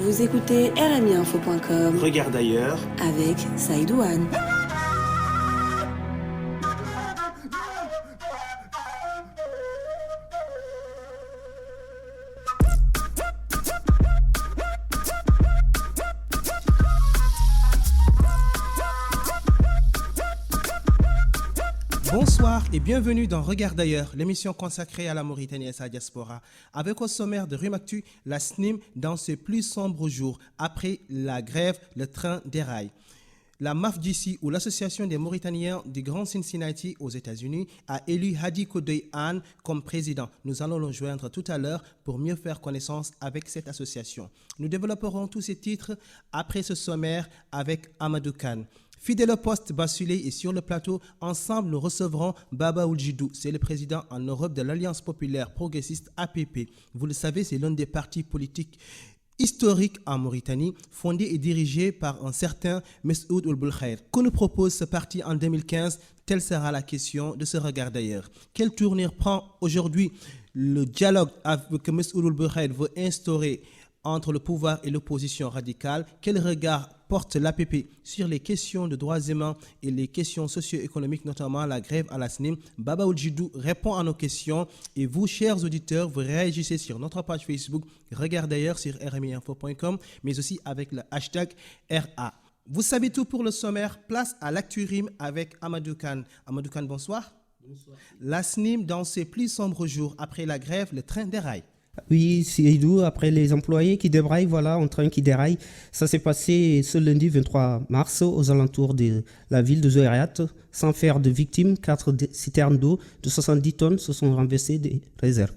Vous écoutez rmiinfo.com. Regarde ailleurs Avec Saïdouane. Bonsoir et bienvenue dans Regarde ailleurs, l'émission consacrée à la Mauritanie et sa diaspora. Avec au sommaire de RIM-Actu, la SNIM dans ses plus sombres jours. Après la grève, le train déraille. La MAFDC, ou l'Association des Mauritaniens du Grand Cincinnati aux États-Unis, a élu Hadi Koudoué Anne comme président. Nous allons le joindre tout à l'heure pour mieux faire connaissance avec cette association. Nous développerons tous ces titres après ce sommaire avec Amadou Kane. Fidèle au poste Bassulé et sur le plateau, ensemble nous recevrons Baba Oudjidou, c'est le président en Europe de l'Alliance populaire progressiste APP. Vous le savez, c'est l'un des partis politiques historiques en Mauritanie, fondé et dirigé par un certain Messoud Ould Belkhair. Que nous propose ce parti en 2015? Telle sera la question de ce regard d'ailleurs. Quelle tournure prend aujourd'hui le dialogue que Messoud Ould Belkhair veut instaurer entre le pouvoir et l'opposition radicale? Quel regard porte l'APP sur les questions de droits humains et les questions socio-économiques, notamment la grève à la SNIM? Baba Oudjidou répond à nos questions et vous, chers auditeurs, vous réagissez sur notre page Facebook Regarde ailleurs sur rmiinfo.com, mais aussi avec le hashtag RA. Vous savez tout pour le sommaire. Place à l'actu RIM avec Amadou Kane. Amadou Kane, bonsoir. Bonsoir. La SNIM dans ses plus sombres jours. Après la grève, le train déraille. Oui, Seydou, après les employés qui débraillent, voilà, un train qui déraille. Ça s'est passé ce lundi 23 mars aux alentours de la ville de Zouérate. Sans faire de victimes, 4 citernes d'eau de 70 tonnes se sont renversées des réserves.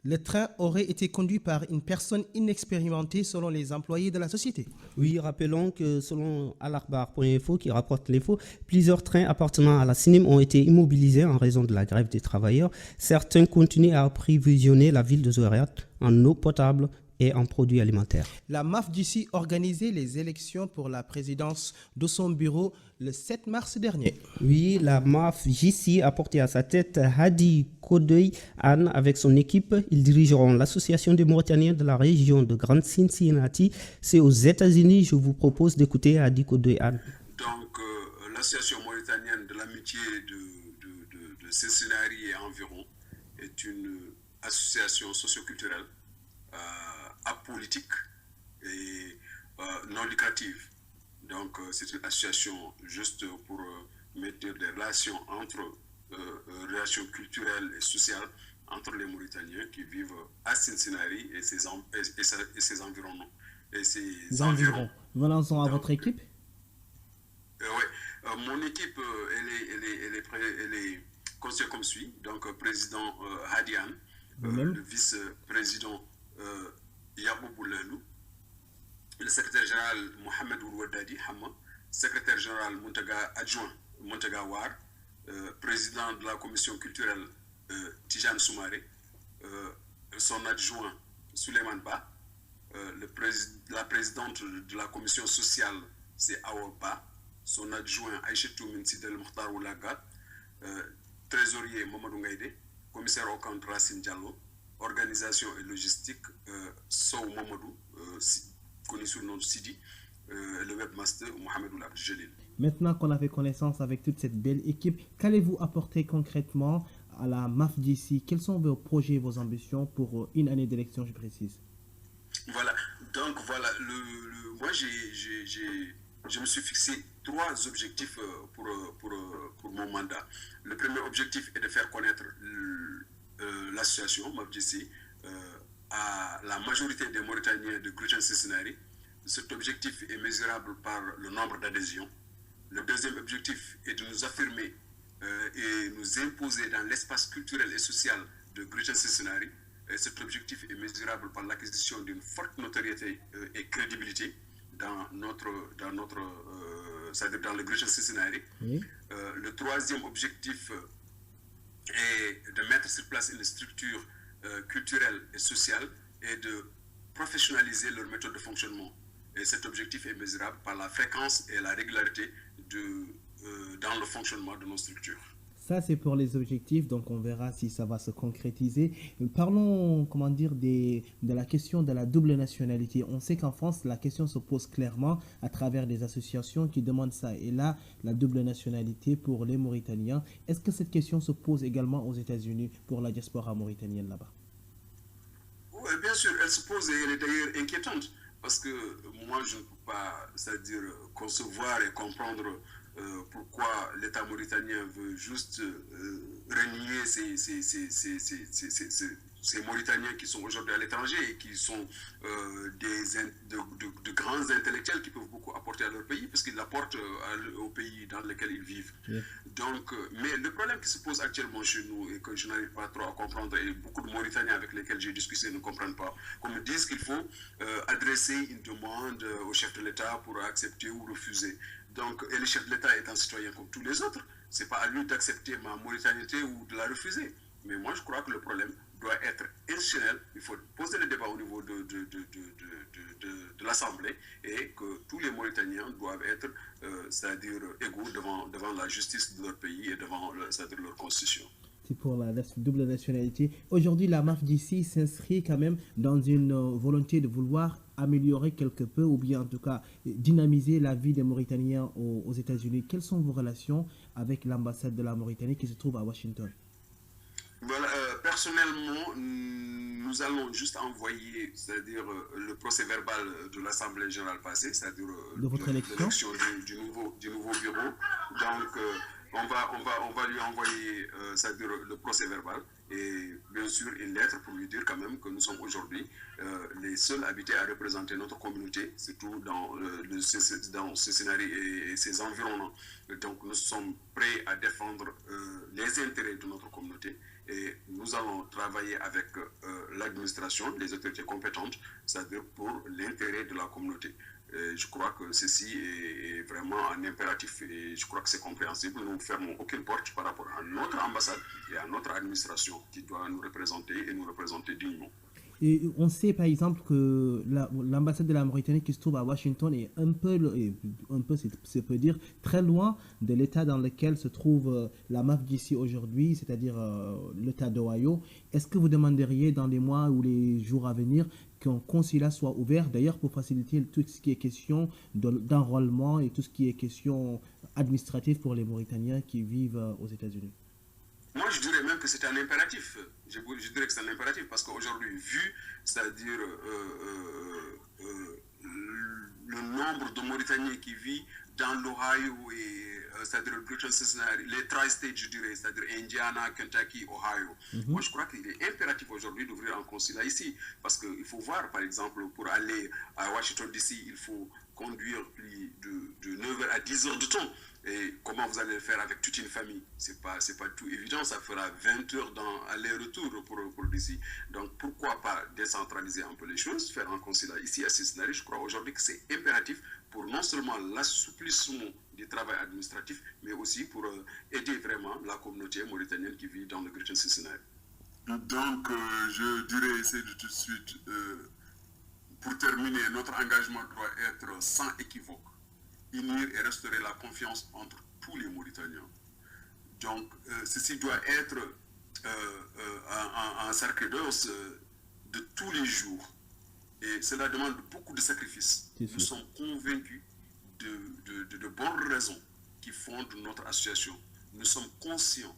Le train aurait été conduit par une personne inexpérimentée selon les employés de la société. Oui, rappelons que selon Al-Akhbar.info qui rapporte l'info, plusieurs trains appartenant à la SNIM ont été immobilisés en raison de la grève des travailleurs. Certains continuent à approvisionner la ville de Zouérate en eau potable et en produits alimentaires. La MAFDC organisait les élections pour la présidence de son bureau le 7 mars dernier. Oui, la MAFDC a porté à sa tête Hadi Koudoué Anne avec son équipe. Ils dirigeront l'association des Mauritaniens de la région de Grand Cincinnati. C'est aux États-Unis. Je vous propose d'écouter Hadi Koudoué Anne. Donc, l'association mauritanienne de l'amitié de Cincinnati et environ est une association socioculturelle apolitique et non lucrative. Donc, c'est une association juste pour maintenir des relations relations culturelles et sociales entre les Mauritaniens qui vivent à Cincinnati et ses environnements. Et ses environs. Nous lançons à votre équipe. Oui, mon équipe, elle est constituée comme suit. Donc, président Hadian, le vice-président Yabou Boulelou, le secrétaire général Mohamed Ourouadadi Hamma, secrétaire général adjoint Montaga War, président de la commission culturelle Tijan Soumaré, son adjoint Suleiman Ba, la présidente de la commission sociale c'est Awa Ba, son adjoint Aïchetou Minsidel Mokhtar Oulaga, trésorier Mamadou Ngaïde, commissaire au compte Racine Diallo, organisation et logistique Sow Mamadou, connu sous le nom de Sidi, le webmaster Mohamed Oulab Jalil. Maintenant qu'on a fait connaissance avec toute cette belle équipe, qu'allez-vous apporter concrètement à la MAFDC? Quels sont vos projets, vos ambitions pour une année d'élection, je précise? Voilà, donc voilà, moi je me suis fixé 3 objectifs pour mon mandat. Le premier objectif est de faire connaître l'association MAFDC à la majorité des Mauritaniens de Greater Cincinnati. Cet objectif est mesurable par le nombre d'adhésions. Le deuxième objectif est de nous affirmer et nous imposer dans l'espace culturel et social de Greater Cincinnati. Et cet objectif est mesurable par l'acquisition d'une forte notoriété et crédibilité c'est-à-dire dans le Greater Cincinnati. Oui. Le troisième objectif est de mettre sur place une structure culturelle et sociale et de professionnaliser leur méthode de fonctionnement. Et cet objectif est mesurable par la fréquence et la régularité dans le fonctionnement de nos structures. Ça, c'est pour les objectifs, donc on verra si ça va se concrétiser. Parlons, de la question de la double nationalité. On sait qu'en France, la question se pose clairement à travers des associations qui demandent ça. Et là, la double nationalité pour les Mauritaniens. Est-ce que cette question se pose également aux États-Unis pour la diaspora mauritanienne là-bas? Oui, bien sûr, elle se pose et elle est d'ailleurs inquiétante. Parce que moi, je ne peux pas, c'est-à-dire concevoir et comprendre pourquoi l'État mauritanien veut juste renier ces Mauritaniens qui sont aujourd'hui à l'étranger et qui sont de grands intellectuels qui peuvent beaucoup apporter à leur pays, parce qu'ils l'apportent au pays dans lequel ils vivent. Yeah. Donc, mais le problème qui se pose actuellement chez nous et que je n'arrive pas trop à comprendre, et beaucoup de Mauritaniens avec lesquels j'ai discuté ne comprennent pas, qu'on me dise qu'il faut adresser une demande au chef de l'État pour accepter ou refuser. Donc, et le chef de l'État est un citoyen comme tous les autres. Ce n'est pas à lui d'accepter ma mauritanité ou de la refuser. Mais moi, je crois que le problème doit être institutionnel. Il faut poser le débat au niveau de l'Assemblée et que tous les Mauritaniens doivent être, c'est-à-dire égaux devant la justice de leur pays et devant c'est-à-dire leur constitution. Pour la double nationalité. Aujourd'hui, la MAFJC s'inscrit quand même dans une volonté de vouloir améliorer quelque peu ou bien en tout cas dynamiser la vie des Mauritaniens aux États-Unis. Quelles sont vos relations avec l'ambassade de la Mauritanie qui se trouve à Washington? Voilà, personnellement, nous allons juste envoyer, c'est-à-dire le procès verbal de l'Assemblée générale passée, c'est-à-dire l'élection du nouveau bureau. Donc, on va lui envoyer c'est-à-dire le procès verbal et bien sûr une lettre pour lui dire quand même que nous sommes aujourd'hui les seuls habités à représenter notre communauté, surtout dans ce scénario et ses environnants. Donc nous sommes prêts à défendre les intérêts de notre communauté et nous allons travailler avec l'administration, les autorités compétentes, c'est-à-dire pour l'intérêt de la communauté. Je crois que ceci est vraiment un impératif et je crois que c'est compréhensible. Nous ne fermons aucune porte par rapport à notre ambassade et à notre administration qui doit nous représenter et nous représenter dignement. Et on sait par exemple que l'ambassade de la Mauritanie qui se trouve à Washington est un peu c'est peut dire, très loin de l'état dans lequel se trouve la MAFJC aujourd'hui, c'est-à-dire l'état d'Ohio. Est-ce que vous demanderiez dans les mois ou les jours à venir qu'un consulat soit ouvert, d'ailleurs pour faciliter tout ce qui est question d'enrôlement et tout ce qui est question administrative pour les Mauritaniens qui vivent aux États-Unis? Moi, je dirais même que c'est un impératif. Je dirais que c'est un impératif parce qu'aujourd'hui, vu, c'est-à-dire le nombre de Mauritaniens qui vivent dans l'Ohio et c'est-à-dire le Greater Cincinnati, les tri-states, je dirais, c'est-à-dire Indiana, Kentucky, Ohio. Moi, je crois qu'il est impératif aujourd'hui d'ouvrir un consulat ici parce qu'il faut voir, par exemple, pour aller à Washington DC, il faut conduire plus de 9h à 10h de temps. Et comment vous allez le faire avec toute une famille? C'est pas tout évident, ça fera 20 heures dans aller-retour pour DC. Donc pourquoi pas décentraliser un peu les choses, faire un consulat ici à Cincinnati? Je crois aujourd'hui que c'est impératif pour non seulement l'assouplissement du travail administratif, mais aussi pour aider vraiment la communauté mauritanienne qui vit dans le Greater Cincinnati. Donc je dirais, c'est de tout de suite, pour terminer, notre engagement doit être sans équivoque. Unir et restaurer la confiance entre tous les Mauritaniens. Donc, ceci doit être un cercle d'os de tous les jours. Et cela demande beaucoup de sacrifices. Nous sommes convaincus de bonnes raisons qui fondent notre association. Nous sommes conscients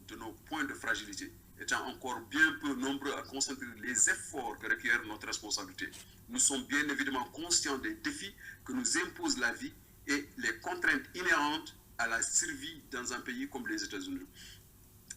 de nos points de fragilité, étant encore bien peu nombreux à concentrer les efforts que requiert notre responsabilité. Nous sommes bien évidemment conscients des défis que nous impose la vie et les contraintes inhérentes à la survie dans un pays comme les États-Unis.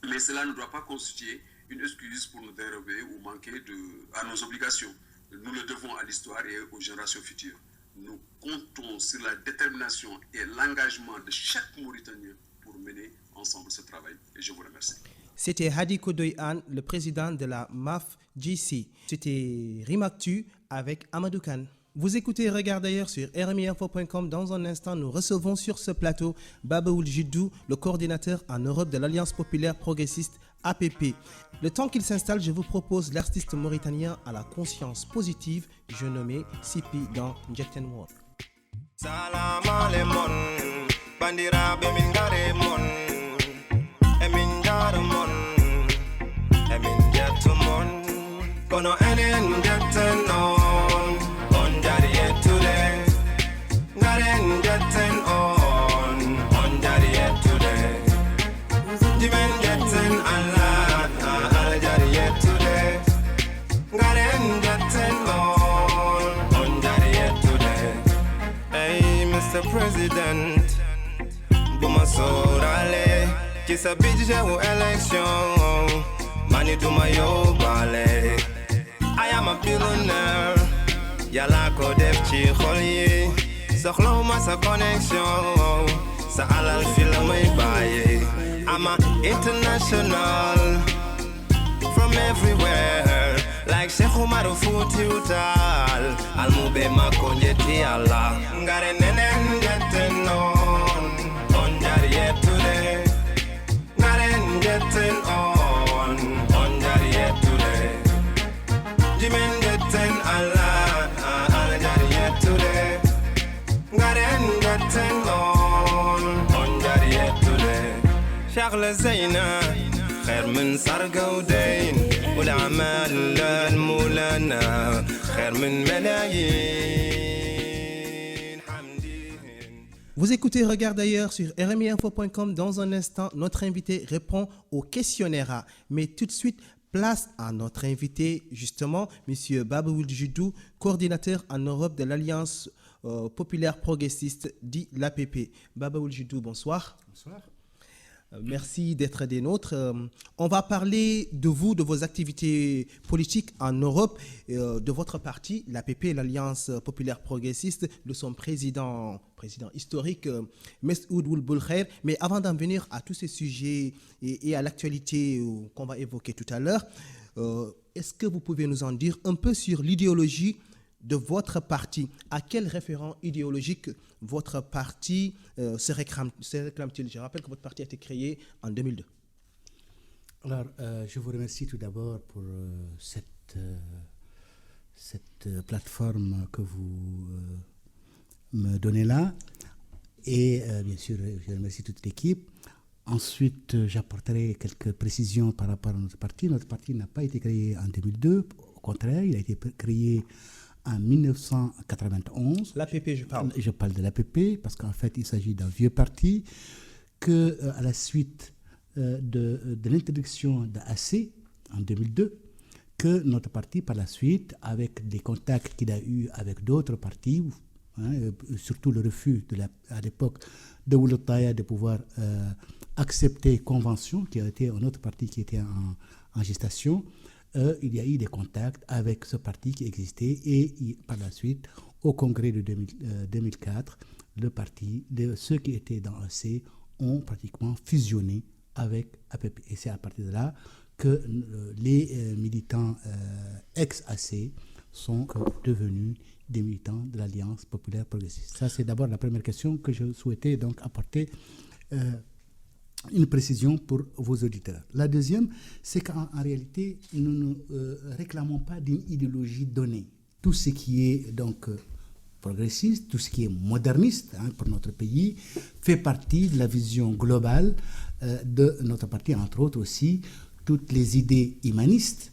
Mais cela ne doit pas constituer une excuse pour nous dérober ou manquer à nos obligations. Nous le devons à l'histoire et aux générations futures. Nous comptons sur la détermination et l'engagement de chaque Mauritanien pour mener ensemble ce travail. Et je vous remercie. C'était Hadi Kodoyan, le président de la MAFJC. C'était Rimactu avec Amadou Khan. Vous écoutez Regarde d'ailleurs sur rmiinfo.com. Dans un instant, nous recevons sur ce plateau Babaoul Jidou, le coordinateur en Europe de l'Alliance populaire progressiste APP. Le temps qu'il s'installe, je vous propose l'artiste mauritanien à la conscience positive, je nommé Sipi dans Jetten World. Salam alemon, bandira be min gare mon, emin Kono enen jetten on jari yettude. Ngaren jetten on jari yettude. Jimen jetten Allah jari yettude. Ngaren jetten on jari yettude. Hey Mr. President, buma sorale kisa budget ou election. Money to my bale. I am a billionaire. Yala ko def ci xol yi. Soxlaw ma sa connexion. Sa alal fi la may baye. I'm a international. From everywhere. Like Sheikh Umar Foutiyou Tall. Almube ma konjeti Allah. Ngare nenen jetten on jari yettude. Ngare jetten on jari yettude. Jimen jetten Allah jari yettude. Ngare jetten on jari yettude. Charles Zeyna خير من سرقة ودين والأعمال المولانا خير من ملايين حمدين. Vous écoutez Regard d'ailleurs sur rmiinfo.com. Dans un instant, notre invité répond au questionnaire A. Mais tout de suite, place à notre invité, justement, M. Babaoul Djidou, coordinateur en Europe de l'Alliance populaire progressiste, dit l'APP. Babaoul Djidou, bonsoir. Bonsoir. Merci d'être des nôtres. On va parler de vous, de vos activités politiques en Europe, de votre parti, l'APP, l'Alliance populaire progressiste, de son président historique, Mes'oud Ould Boulkhair. Mais avant d'en venir à tous ces sujets et à l'actualité qu'on va évoquer tout à l'heure, est-ce que vous pouvez nous en dire un peu sur l'idéologie de votre parti? À quel référent idéologique votre parti se réclame-t-il? Je rappelle que votre parti a été créé en 2002. Alors, je vous remercie tout d'abord pour cette plateforme que vous me donnez là. Et bien sûr, je remercie toute l'équipe. Ensuite, j'apporterai quelques précisions par rapport à notre parti. Notre parti n'a pas été créé en 2002. Au contraire, il a été créé en 1991. L'APP, je parle. Je parle de l'APP parce qu'en fait, il s'agit d'un vieux parti que, à la suite de l'introduction d'AC en 2002, que notre parti, par la suite, avec des contacts qu'il a eus avec d'autres partis, surtout le refus à l'époque de Ould Taya de pouvoir accepter Convention, qui a été un autre parti qui était en gestation, il y a eu des contacts avec ce parti qui existait et par la suite, au congrès de 2004, le parti, ceux qui étaient dans AC ont pratiquement fusionné avec APP. Et c'est à partir de là que les militants ex-AC sont devenus des militants de l'Alliance populaire progressiste. Ça, c'est d'abord la première question que je souhaitais donc apporter une précision pour vos auditeurs. La deuxième, c'est qu'en réalité, nous ne réclamons pas d'une idéologie donnée. Tout ce qui est donc progressiste, tout ce qui est moderniste pour notre pays, fait partie de la vision globale de notre parti, entre autres aussi toutes les idées humanistes,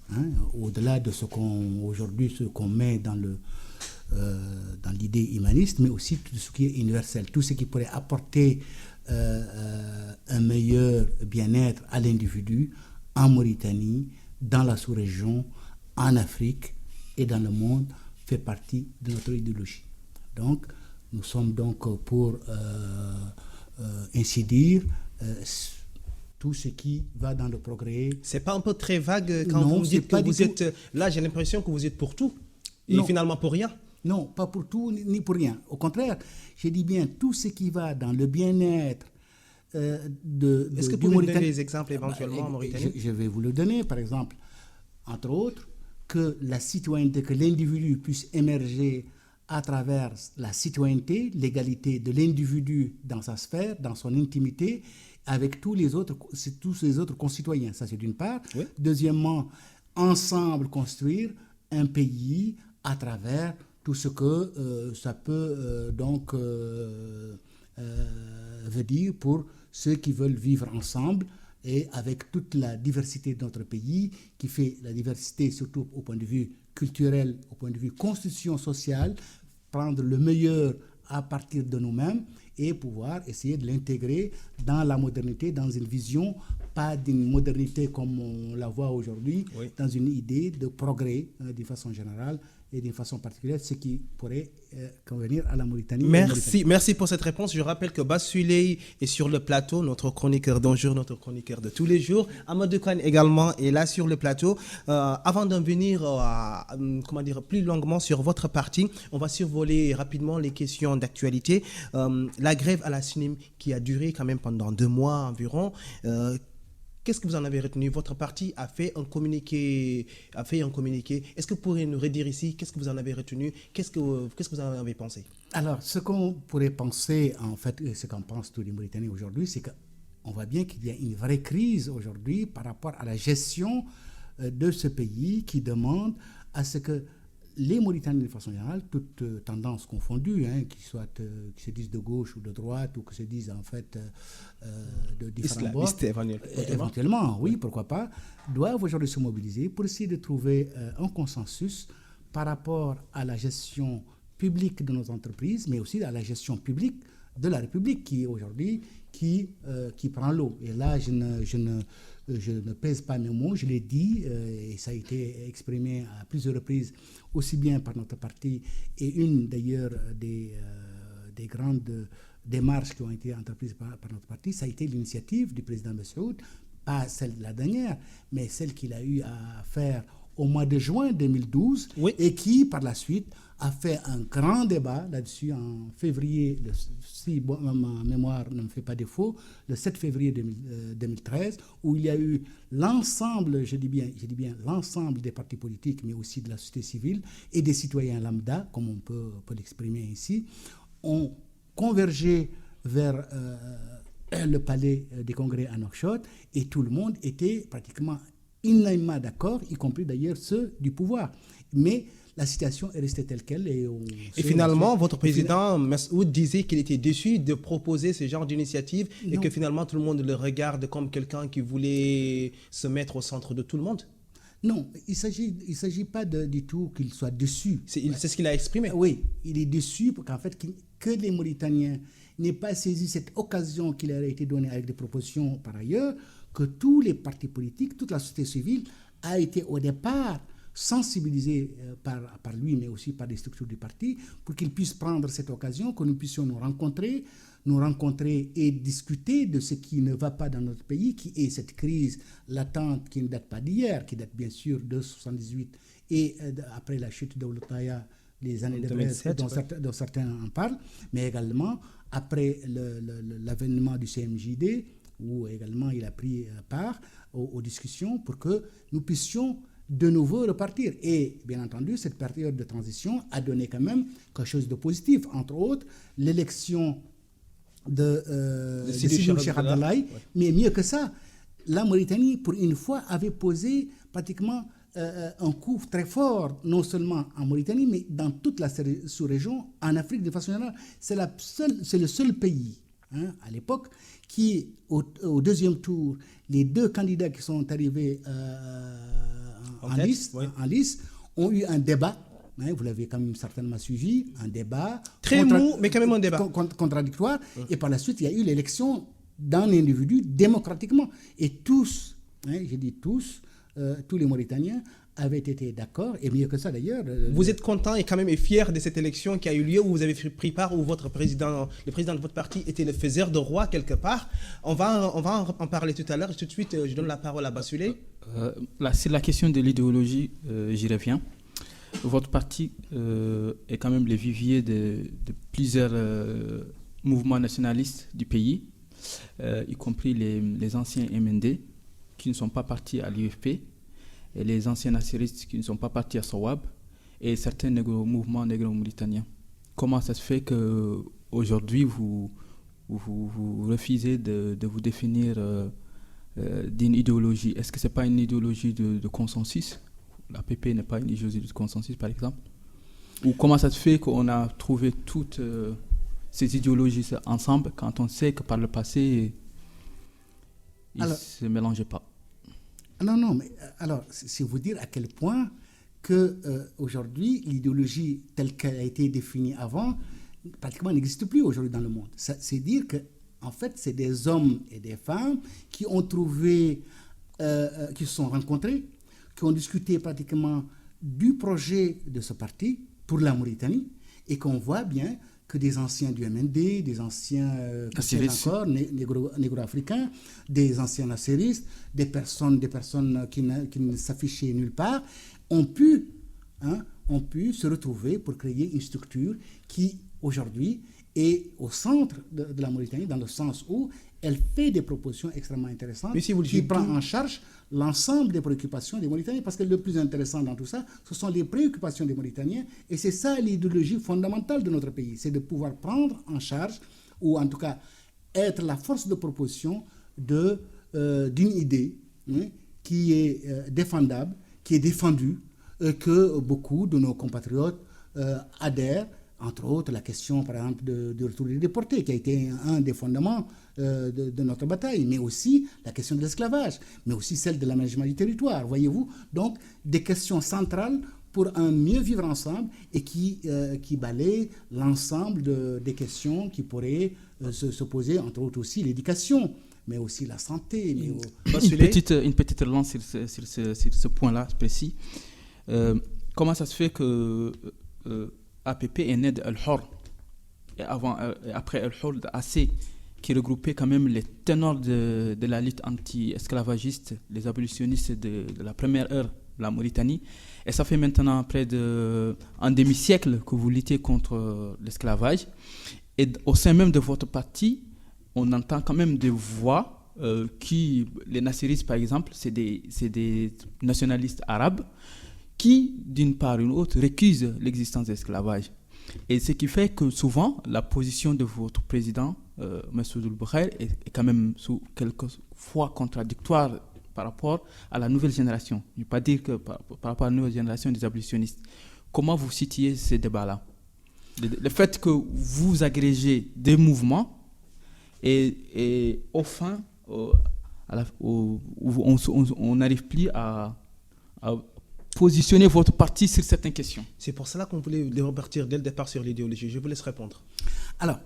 au-delà de ce qu'on met dans l'idée humaniste, mais aussi tout ce qui est universel, tout ce qui pourrait apporter un meilleur bien-être à l'individu en Mauritanie, dans la sous-région, en Afrique et dans le monde, fait partie de notre idéologie. Donc, nous sommes donc pour ainsi dire tout ce qui va dans le progrès. C'est pas un peu très vague quand vous dites que vous êtes... Là, j'ai l'impression que vous êtes pour tout et finalement pour rien. Non, pas pour tout ni pour rien. Au contraire, je dis bien tout ce qui va dans le bien-être Est-ce que vous pouvez donner des exemples éventuellement en Mauritanie? Je vais vous le donner. Par exemple, entre autres, que la citoyenneté, que l'individu puisse émerger à travers la citoyenneté, l'égalité de l'individu dans sa sphère, dans son intimité, avec tous les autres concitoyens. Ça, c'est d'une part. Oui. Deuxièmement, ensemble construire un pays à travers tout ce que ça peut veut dire pour ceux qui veulent vivre ensemble et avec toute la diversité de notre pays, qui fait la diversité surtout au point de vue culturel, au point de vue constitution sociale, prendre le meilleur à partir de nous-mêmes et pouvoir essayer de l'intégrer dans la modernité, dans une vision, pas d'une modernité comme on la voit aujourd'hui, dans une idée de progrès d'une façon générale et d'une façon particulière, ce qui pourrait convenir à la Mauritanie. Merci pour cette réponse. Je rappelle que Bassuley est sur le plateau, notre chroniqueur d'un jour, notre chroniqueur de tous les jours. Amadou Kane également est là sur le plateau. Avant d'en venir plus longuement sur votre parti, on va survoler rapidement les questions d'actualité. La grève à la SNIM qui a duré quand même pendant 2 mois environ. Qu'est-ce que vous en avez retenu? Votre parti a fait un communiqué. Est-ce que vous pourriez nous redire ici qu'est-ce que vous en avez retenu? Qu'est-ce que vous en avez pensé? Alors, ce qu'on pourrait penser, en fait, et ce qu'en pensent tous les Mauritaniens aujourd'hui, c'est qu'on voit bien qu'il y a une vraie crise aujourd'hui par rapport à la gestion de ce pays qui demande à ce que les Mauritaniens, de façon générale, toutes tendances confondues, qui se disent de gauche ou de droite, ou que se disent en fait de différents bords, éventuellement, oui, pourquoi pas, doivent aujourd'hui se mobiliser pour essayer de trouver un consensus par rapport à la gestion publique de nos entreprises, mais aussi à la gestion publique de la République qui aujourd'hui qui prend l'eau. Et là, je ne pèse pas mes mots, je l'ai dit, et ça a été exprimé à plusieurs reprises, aussi bien par notre parti, et une d'ailleurs des grandes démarches qui ont été entreprises par notre parti, ça a été l'initiative du président Messoud, pas celle de la dernière, mais celle qu'il a eu à faire au mois de juin 2012, et qui, par la suite, a fait un grand débat là-dessus en février, si ma mémoire ne me fait pas défaut, le 7 février 2013, où il y a eu l'ensemble, je dis bien l'ensemble des partis politiques, mais aussi de la société civile et des citoyens lambda, comme on peut l'exprimer ici, ont convergé vers le palais des congrès à Nouakchott, et tout le monde était pratiquement unanimement d'accord, y compris d'ailleurs ceux du pouvoir. Mais la situation est restée telle qu'elle. Et finalement, votre président Messoud disait qu'il était déçu de proposer ce genre d'initiative et que finalement tout le monde le regarde comme quelqu'un qui voulait se mettre au centre de tout le monde. Non, il ne s'agit pas du tout qu'il soit déçu. C'est ce qu'il a exprimé. Oui, il est déçu qu'en fait, que les Mauritaniens n'aient pas saisi cette occasion qui leur a été donnée avec des propositions par ailleurs, que tous les partis politiques, toute la société civile a été au départ sensibilisée par lui, mais aussi par les structures du parti, pour qu'ils puissent prendre cette occasion, que nous puissions nous rencontrer et discuter de ce qui ne va pas dans notre pays, qui est cette crise latente qui ne date pas d'hier, qui date bien sûr de 1978 et après la chute de Oultaya, les années de 2007, dont certains en parlent, mais également après l'avènement du CMJD, où également il a pris part aux discussions pour que nous puissions de nouveau repartir. Et bien entendu, cette période de transition a donné quand même quelque chose de positif, entre autres l'élection de Sidi Cheikh Abdoulaye, mais mieux que ça, la Mauritanie, pour une fois, avait posé pratiquement un coup très fort, non seulement en Mauritanie, mais dans toute la sous-région, en Afrique de façon générale. C'est le seul pays, à l'époque, qui, au deuxième tour, les 2 candidats qui sont arrivés en lice, ont eu un débat. Vous l'avez quand même certainement suivi, un débat très mou, mais quand même un débat contradictoire. Et par la suite, il y a eu l'élection d'un individu démocratiquement. Et tous, j'ai dit tous les Mauritaniens avaient été d'accord, et mieux que ça d'ailleurs. Vous êtes content et quand même fier de cette élection qui a eu lieu, où vous avez pris part, où le président de votre parti était le faiseur de roi quelque part. On va en parler tout à l'heure. Tout de suite, je donne la parole à Bassuley. C'est la question de l'idéologie, j'y reviens. Votre parti est quand même le vivier de plusieurs mouvements nationalistes du pays, y compris les anciens MND qui ne sont pas partis à l'UFP, et les anciens nationalistes qui ne sont pas partis à SOWAB, et certains mouvements négro-mauritaniens. Comment ça se fait qu'aujourd'hui vous refusez de vous définir d'une idéologie? Est-ce que ce n'est pas une idéologie de consensus? La PP n'est pas une idéologie de consensus, par exemple? Ou comment ça se fait qu'on a trouvé toutes ces idéologies ensemble, quand on sait que par le passé, Ils ne se mélangeaient pas. Non, mais alors, c'est vous dire à quel point que aujourd'hui, l'idéologie telle qu'elle a été définie avant, pratiquement n'existe plus aujourd'hui dans le monde. C'est dire que, en fait, c'est des hommes et des femmes qui ont trouvé, qui se sont rencontrés, qui ont discuté pratiquement du projet de ce parti pour la Mauritanie, et qu'on voit bien que des anciens du MND, des anciens encore, négro-africains, des anciens nasseristes, des personnes qui ne s'affichaient nulle part, ont pu se retrouver pour créer une structure qui, aujourd'hui, est au centre de la Mauritanie, dans le sens où elle fait des propositions extrêmement intéressantes, qui prend en charge l'ensemble des préoccupations des Mauritaniens, parce que le plus intéressant dans tout ça, ce sont les préoccupations des Mauritaniens, et c'est ça l'idéologie fondamentale de notre pays, c'est de pouvoir prendre en charge, ou en tout cas être la force de proposition d'une idée qui est défendable, qui est défendue, que beaucoup de nos compatriotes adhèrent, entre autres la question, par exemple, du retour des déportés, qui a été un des fondements de notre bataille, mais aussi la question de l'esclavage, mais aussi celle de l'aménagement du territoire, voyez-vous. Donc, des questions centrales pour un mieux vivre ensemble et qui balayent l'ensemble des questions qui pourraient se poser, entre autres aussi l'éducation, mais aussi la santé. Une petite relance sur ce point-là précis. Comment ça se fait que APP est né d'Al-Hor et après Al-Hor d'AC, qui regroupait quand même les ténors de la lutte anti-esclavagiste, les abolitionnistes de la première heure de la Mauritanie. Et ça fait maintenant près d'un demi-siècle que vous luttez contre l'esclavage. Et au sein même de votre parti, on entend quand même des voix les nasseristes, par exemple, c'est des nationalistes arabes qui, d'une part ou d'une autre, récusent l'existence de l'esclavage. Et ce qui fait que souvent, la position de votre président, Massoud El-Boukhaï, est quand même quelquefois contradictoire par rapport à la nouvelle génération. Je ne veux pas dire que par rapport à la nouvelle génération des abolitionnistes. Comment vous situez ces débats-là ? Le fait que vous agrégez des mouvements et au fin, on n'arrive plus à positionner votre parti sur certaines questions. C'est pour cela qu'on voulait repartir dès le départ sur l'idéologie. Je vous laisse répondre. Alors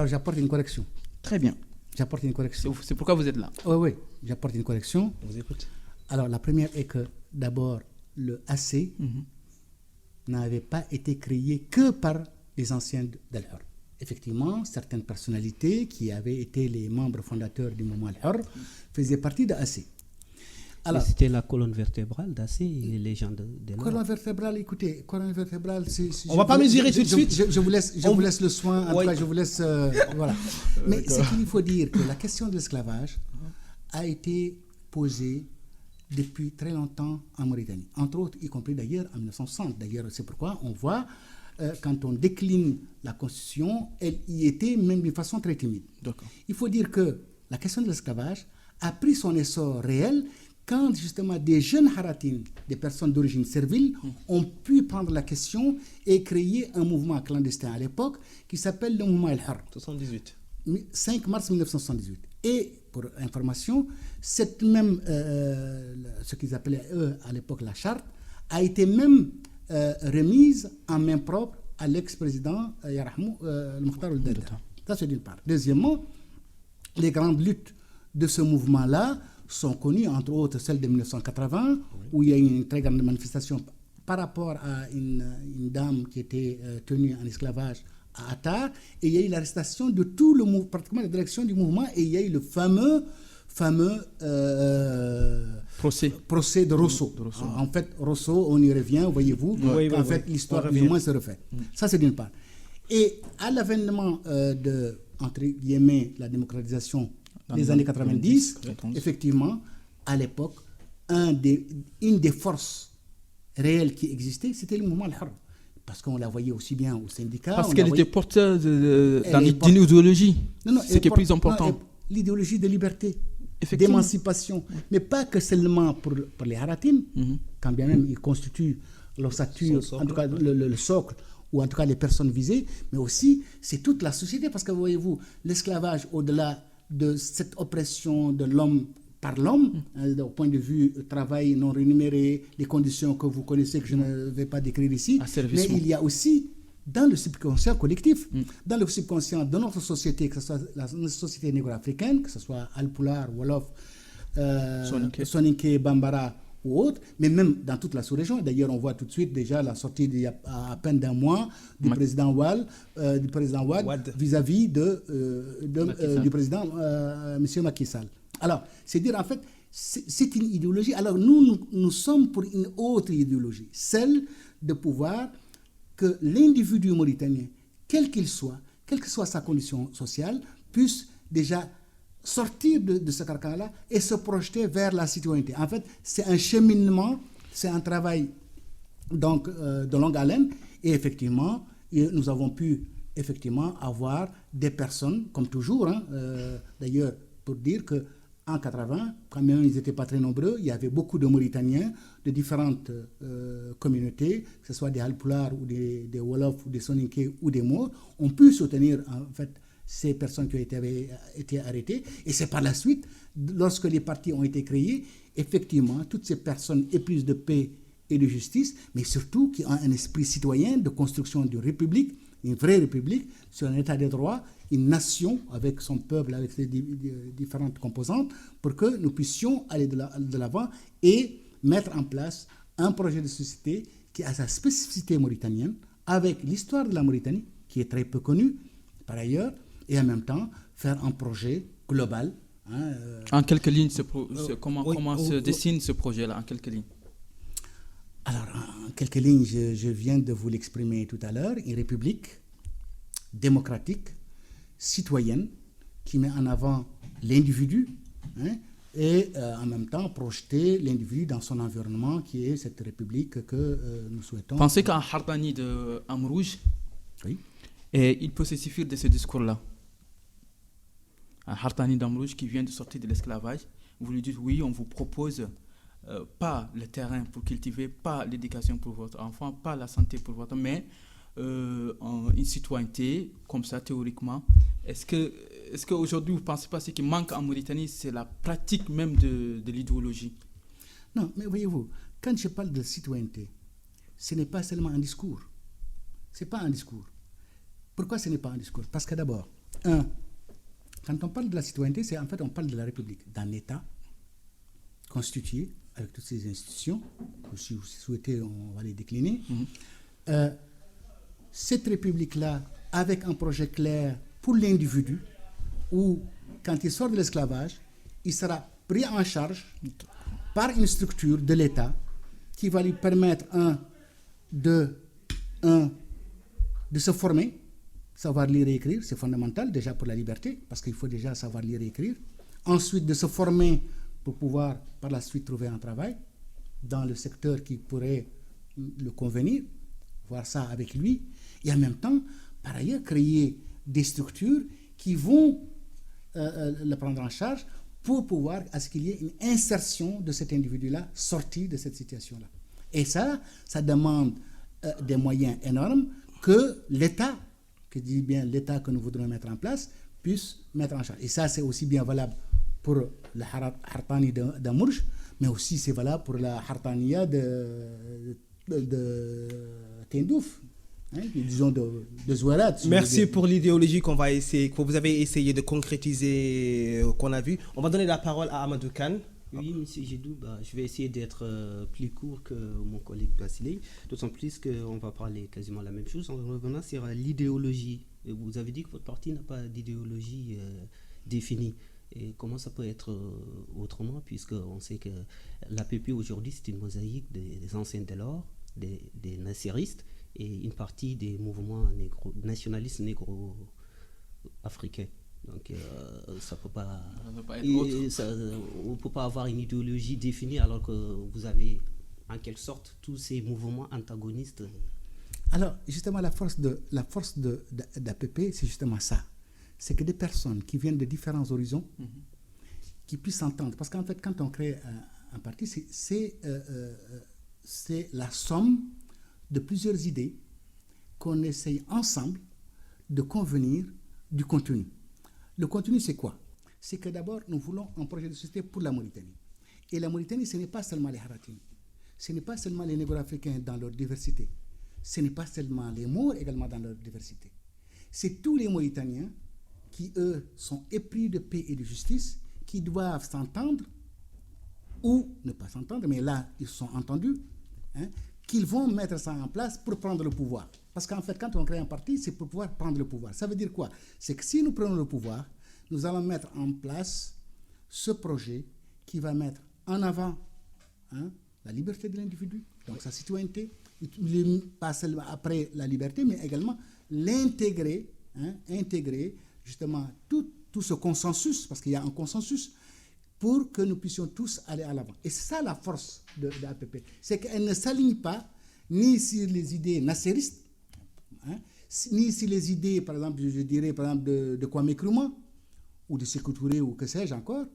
j'apporte une correction. Très bien. J'apporte une correction. C'est pourquoi vous êtes là. Oui, j'apporte une correction. On vous écoute. Alors, la première est que, d'abord, le AC n'avait pas été créé que par les anciens d'Al-Hor. Effectivement, certaines personnalités qui avaient été les membres fondateurs du mouvement Al-Hor faisaient partie de AC. Alors, c'était la colonne vertébrale d'AC et les gens de l'Hor. Colonne vertébrale, écoutez, colonne vertébrale, on ne va pas mesurer tout de suite. Je vous laisse le soin, en tout cas, je vous laisse... voilà. Mais ce qu'il faut dire, que la question de l'esclavage a été posée depuis très longtemps en Mauritanie, entre autres, y compris d'ailleurs en 1960. D'ailleurs, c'est pourquoi on voit, quand on décline la Constitution, elle y était même d'une façon très timide. Il faut dire que la question de l'esclavage a pris son essor réel quand justement des jeunes haratines, des personnes d'origine servile, ont pu prendre la question et créer un mouvement clandestin à l'époque qui s'appelle le mouvement El-Hor. 5 mars 1978. Et pour information, cette même, ce qu'ils appelaient eux à l'époque la charte, a été même remise en main propre à l'ex-président Yarahmou Mokhtar Ould-Daddah. Ça, c'est d'une part. Deuxièmement, les grandes luttes de ce mouvement-là sont connues, entre autres celle de 1980, où il y a eu une très grande manifestation par rapport à une dame qui était tenue en esclavage à Attar, et il y a eu l'arrestation de tout le mouvement, pratiquement la direction du mouvement, et il y a eu le fameux procès de Rosso. En fait, Rosso, on y revient, voyez-vous, en fait, l'histoire du moins se refait. Ça, c'est d'une part. Et à l'avènement de, entre guillemets, la démocratisation des années 90, effectivement, à l'époque, une des forces réelles qui existait, c'était le mouvement Al-Hor. Parce qu'on la voyait aussi bien au syndicat. Parce qu'elle était porteuse d'une idéologie. Ce qui est plus important. L'idéologie de liberté, d'émancipation. Mais pas que seulement pour les Haratines, quand bien même ils constituent l'ossature, en tout cas le socle, ou en tout cas les personnes visées, mais aussi c'est toute la société. Parce que voyez-vous, l'esclavage, au-delà de cette oppression de l'homme par l'homme, au point de vue travail non rémunéré, les conditions que vous connaissez, que je ne vais pas décrire ici, mais il y a aussi dans le subconscient collectif, dans le subconscient de notre société, que ce soit la société négro-africaine, que ce soit Alpulaar, Wolof, Soninké, Bambara ou autres, mais même dans toute la sous-région. D'ailleurs, on voit tout de suite déjà la sortie il y a à peine d'un mois du président Wade vis-à-vis du président M. Macky Sall. Alors, c'est dire en fait, c'est une idéologie. Alors nous sommes pour une autre idéologie, celle de pouvoir que l'individu mauritanien, quel qu'il soit, quelle que soit sa condition sociale, puisse déjà sortir de ce carcan-là et se projeter vers la citoyenneté. En fait, c'est un cheminement, c'est un travail donc, de longue haleine. Et effectivement, nous avons pu effectivement avoir des personnes, comme toujours, d'ailleurs, pour dire que en 80, quand même ils n'étaient pas très nombreux, il y avait beaucoup de Mauritaniens de différentes communautés, que ce soit des Halpulaar ou des Wolof ou des Soninké ou des Maures, ont pu soutenir en fait ces personnes qui avaient été arrêtées. Et c'est par la suite, lorsque les partis ont été créés, effectivement, toutes ces personnes éprisent de paix et de justice, mais surtout qui ont un esprit citoyen de construction d'une république, une vraie république, sur un état de droit, une nation avec son peuple, avec ses différentes composantes, pour que nous puissions aller de l'avant et mettre en place un projet de société qui a sa spécificité mauritanienne, avec l'histoire de la Mauritanie, qui est très peu connue par ailleurs, et en même temps faire un projet global. En quelques lignes, comment se dessine ce projet-là, en quelques lignes? Alors, en quelques lignes, je viens de vous l'exprimer tout à l'heure, une république démocratique, citoyenne, qui met en avant l'individu, et en même temps projeter l'individu dans son environnement, qui est cette république que nous souhaitons. Pensez qu'un Hartani de Amrouj, oui, et il peut se suffire de ce discours-là. Un Hartani d'Amrouj qui vient de sortir de l'esclavage, vous lui dites oui, on vous propose pas le terrain pour cultiver, pas l'éducation pour votre enfant, pas la santé pour votre, mais une citoyenneté comme ça théoriquement. Est-ce qu'aujourd'hui vous ne pensez pas ce qui manque en Mauritanie, c'est la pratique même de l'idéologie? Non, mais voyez-vous, quand je parle de citoyenneté, ce n'est pas seulement un discours. Ce n'est pas un discours. Pourquoi ce n'est pas un discours? Parce que d'abord, quand on parle de la citoyenneté, c'est en fait on parle de la République, d'un État constitué avec toutes ces institutions. Si vous souhaitez, on va les décliner. Cette République-là, avec un projet clair pour l'individu, où quand il sort de l'esclavage, il sera pris en charge par une structure de l'État qui va lui permettre, de se former, savoir lire et écrire, c'est fondamental déjà pour la liberté, parce qu'il faut déjà savoir lire et écrire. Ensuite, de se former pour pouvoir par la suite trouver un travail dans le secteur qui pourrait le convenir, voir ça avec lui, et en même temps, par ailleurs, créer des structures qui vont le prendre en charge pour pouvoir à ce qu'il y ait une insertion de cet individu-là sorti de cette situation-là. Et ça demande des moyens énormes que l'État, que dit bien l'État que nous voudrons mettre en place, puisse mettre en charge. Et ça, c'est aussi bien valable pour le Hartani d'Amrouj, mais aussi c'est valable pour la Hartania de Tindouf, disons de Zouarat. Merci pour l'idéologie que vous avez essayé de concrétiser, qu'on a vu. On va donner la parole à Amadou Kane. Oui, M. Gédou, je vais essayer d'être plus court que mon collègue Basile, d'autant plus qu'on va parler quasiment la même chose en revenant sur l'idéologie. Vous avez dit que votre parti n'a pas d'idéologie définie. Et comment ça peut être autrement, puisqu'on sait que l'APP aujourd'hui, c'est une mosaïque des anciens Delors, des nasséristes, et une partie des mouvements nationalistes négro-africains. Donc ça peut pas être on ne peut pas avoir une idéologie définie alors que vous avez en quelque sorte tous ces mouvements antagonistes. Alors justement la force d'APP, c'est justement ça. C'est que des personnes qui viennent de différents horizons, qui puissent s'entendre. Parce qu'en fait, quand on crée un parti, c'est la somme de plusieurs idées qu'on essaye ensemble de convenir du contenu. Le contenu, c'est quoi? c'est que d'abord, nous voulons un projet de société pour la Mauritanie. Et la Mauritanie, ce n'est pas seulement les Haratines, ce n'est pas seulement les Négro-Africains dans leur diversité, ce n'est pas seulement les Maures également dans leur diversité. C'est tous les Mauritaniens qui, eux, sont épris de paix et de justice, qui doivent s'entendre, ou ne pas s'entendre, mais là, ils sont entendus, qu'ils vont mettre ça en place pour prendre le pouvoir. Parce qu'en fait, quand on crée un parti, c'est pour pouvoir prendre le pouvoir. Ça veut dire quoi? C'est que si nous prenons le pouvoir, nous allons mettre en place ce projet qui va mettre en avant la liberté de l'individu, donc sa citoyenneté, pas seulement après la liberté, mais également l'intégrer, intégrer justement tout ce consensus, parce qu'il y a un consensus, pour que nous puissions tous aller à l'avant. Et c'est ça la force de l'APP, c'est qu'elle ne s'aligne pas ni sur les idées nasseristes, ni sur les idées, par exemple, je dirais, par exemple, de Kwame Nkrumah, ou de Sékou Touré, ou que sais-je encore,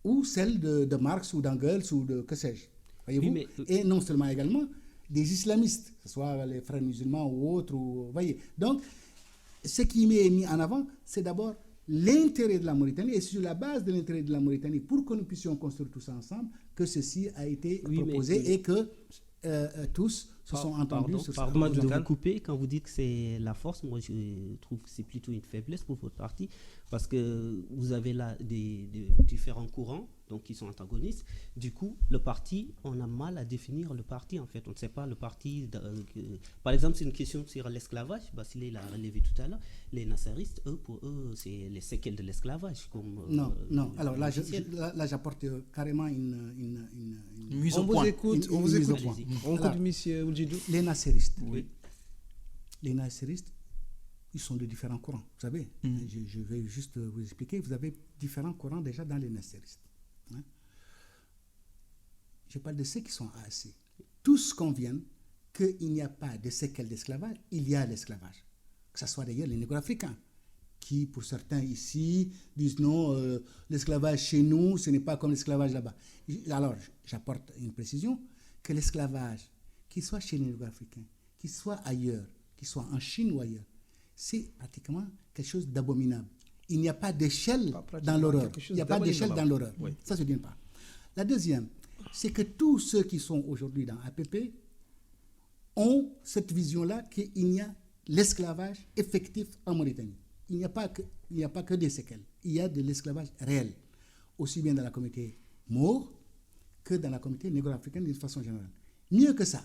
ou celles de Marx, ou d'Engels, ou de que sais-je. Voyez-vous? Oui, et non seulement également des islamistes, que ce soit les frères musulmans ou autres, voyez. Donc, ce qui m'est mis en avant, c'est d'abord l'intérêt de la Mauritanie, et sur la base de l'intérêt de la Mauritanie, pour que nous puissions construire tout ça ensemble, que ceci a été proposé et que tous se sont entendus sur ça. Pardon de vous couper, quand vous dites que c'est la force, moi je trouve que c'est plutôt une faiblesse pour votre parti, parce que vous avez là des différents courants donc qui sont antagonistes. Du coup, le parti, on a mal à définir le parti en fait. On ne sait pas le parti. Par exemple, c'est une question sur l'esclavage. Basile l'a relevé tout à l'heure. Les nasseristes, pour eux, c'est les séquelles de l'esclavage. Non. Alors là, j'apporte carrément une mise au point. On vous écoute. On écoute monsieur Oudjidou. Les nasseristes. Oui. Les nasseristes, ils sont de différents courants. Vous savez, je vais juste vous expliquer. Vous avez différents courants déjà dans les nasseristes. Je parle de ceux qui sont à AAC. Tous conviennent qu'il n'y a pas de séquelles d'esclavage, il y a l'esclavage. Que ce soit d'ailleurs les négro-africains, qui pour certains ici disent non, l'esclavage chez nous, ce n'est pas comme l'esclavage là-bas. Alors, j'apporte une précision, que l'esclavage, qu'il soit chez les négro-africains, qu'il soit ailleurs, qu'il soit en Chine ou ailleurs, c'est pratiquement quelque chose d'abominable. Il n'y a pas d'échelle dans l'horreur. Il n'y a pas d'échelle dans l'horreur. Oui. Ça, c'est d'une part. La deuxième, c'est que tous ceux qui sont aujourd'hui dans APP ont cette vision-là qu'il y a l'esclavage effectif en Mauritanie. Il n'y a pas que des séquelles. Il y a de l'esclavage réel, aussi bien dans la communauté maure que dans la communauté négro-africaine d'une façon générale. Mieux que ça,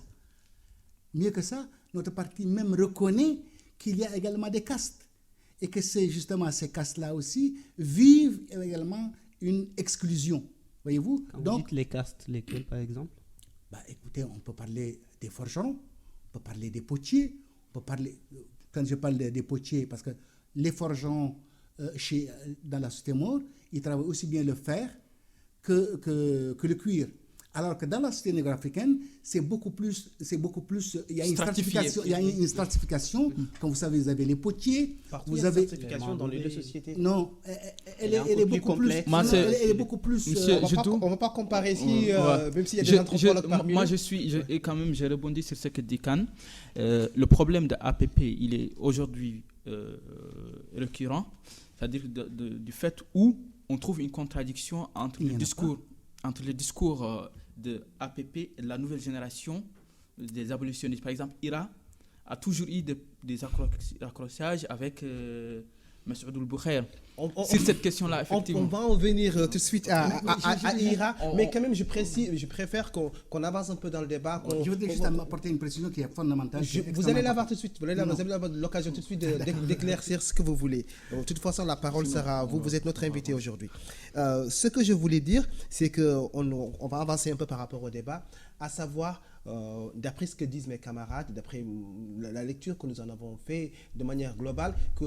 notre parti même reconnaît qu'il y a également des castes et que c'est justement ces castes-là aussi vivent également une exclusion. Voyez-vous? Quand vous dites les castes, lesquelles par exemple? Écoutez, on peut parler des forgerons, on peut parler des potiers, on peut parler, quand je parle des potiers, parce que les forgerons dans la société maure, ils travaillent aussi bien le fer que le cuir. Alors que dans la société négro-africaine, c'est beaucoup plus, il y a une stratification, comme vous savez, vous avez les potiers, vous avez... une stratification dans les deux sociétés. Non, elle est beaucoup plus... Elle est beaucoup plus... On ne va pas comparer ici, même s'il y a des anthropologues parmi moi, j'ai rebondi sur ce que dit Khan. Le problème de APP, il est aujourd'hui récurrent, c'est-à-dire du fait où on trouve une contradiction entre les discours de APP et de la nouvelle génération des abolitionnistes. Par exemple, Ira a toujours eu des accrochages avec Massoud Ould-Boukhayr. Sur cette question-là, effectivement. On va en venir tout de suite à Ira, mais quand même, je préfère qu'on avance un peu dans le débat. Je voudrais juste apporter une précision qui est fondamentale. Vous allez l'avoir tout de suite. Vous allez avoir l'occasion tout de suite d'éclaircir ce que vous voulez. De toute façon, la parole sera à vous. Vous êtes notre invité aujourd'hui. Ce que je voulais dire, c'est qu'on va avancer un peu par rapport au débat, à savoir, d'après ce que disent mes camarades, d'après la lecture que nous en avons fait de manière globale, que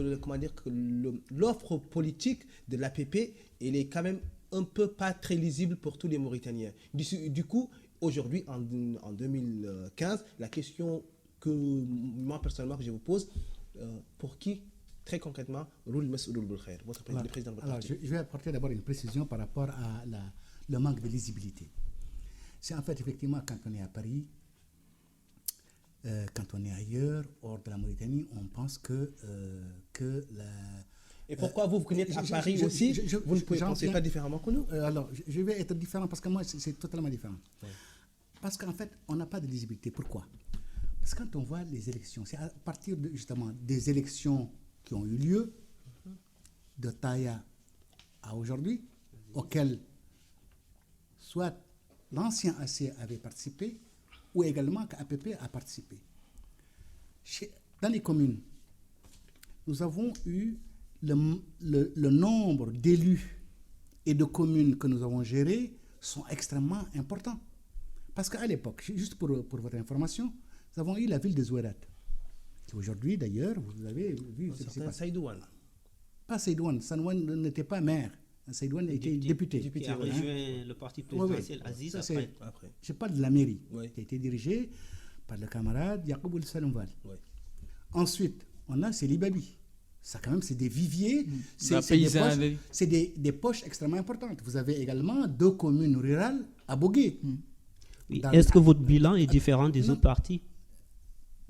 l'offre politique de l'APP, elle est quand même un peu pas très lisible pour tous les Mauritaniens. Du coup, aujourd'hui, en 2015, la question que moi personnellement que je vous pose, pour qui très concrètement roule Massoud Ould-Boukhayr, votre président de votre parti? Je vais apporter d'abord une précision par rapport à le manque de lisibilité. C'est en fait effectivement quand on est à Paris, quand on est ailleurs, hors de la Mauritanie, on pense que Et pourquoi vous êtes à Paris aussi, vous ne pensez pas différemment que nous? Alors, je vais être différent parce que moi, c'est totalement différent. Ouais. Parce qu'en fait, on n'a pas de lisibilité. Pourquoi? Parce que quand on voit les élections, c'est à partir justement des élections qui ont eu lieu, de Taya à aujourd'hui, auxquelles soit l'ancien AC avait participé, ou également qu'APP a participé. Dans les communes, nous avons eu le nombre d'élus et de communes que nous avons gérées sont extrêmement importants. Parce qu'à l'époque, juste pour votre information, nous avons eu la ville de Zouérat. Aujourd'hui, d'ailleurs, vous avez vu ce qui s'est passé. Saïdouane. Pas Saïdouane. Saïdouane n'était pas maire. Saïdouane était député. Qui a rejoint le parti présidentiel Aziz après. Je parle de la mairie, qui a été dirigée par le camarade Yacoub El Salamval. Ensuite, on a Célie Babi. Ça, quand même, c'est des viviers, c'est des poches extrêmement importantes. Vous avez également 2 communes rurales à Bogué. Oui. Est-ce que votre bilan est différent des autres partis?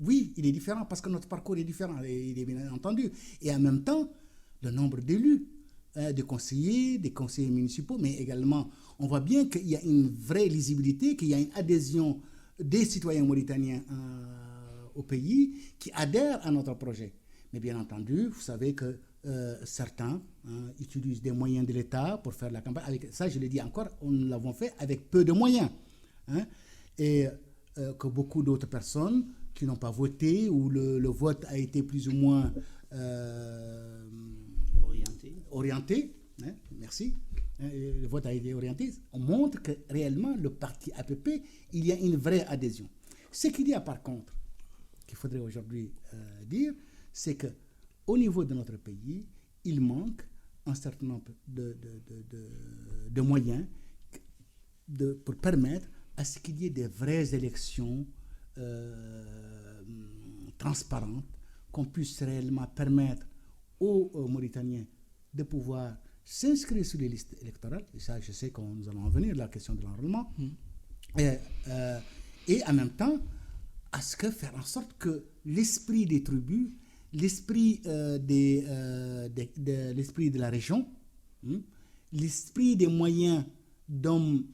Oui, il est différent parce que notre parcours est différent, il est bien entendu. Et en même temps, le nombre d'élus, des conseillers municipaux, mais également, on voit bien qu'il y a une vraie lisibilité, qu'il y a une adhésion des citoyens mauritaniens au pays qui adhèrent à notre projet. Mais bien entendu, vous savez que certains utilisent des moyens de l'État pour faire la campagne. Avec ça, je l'ai dit encore, nous l'avons fait avec peu de moyens. Et que beaucoup d'autres personnes qui n'ont pas voté, où le vote a été plus ou moins orienté, merci, le vote a été orienté, on montre que réellement le parti APP, il y a une vraie adhésion. Ce qu'il y a par contre, qu'il faudrait aujourd'hui dire, c'est qu'au niveau de notre pays, il manque un certain nombre de moyens pour permettre à ce qu'il y ait des vraies élections transparentes, qu'on puisse réellement permettre aux Mauritaniens de pouvoir s'inscrire sur les listes électorales. Et ça, je sais que nous allons en venir, la question de l'enrôlement. Et en même temps, à ce que faire en sorte que l'esprit des tribus, l'esprit l'esprit de la région, l'esprit des moyens d'hommes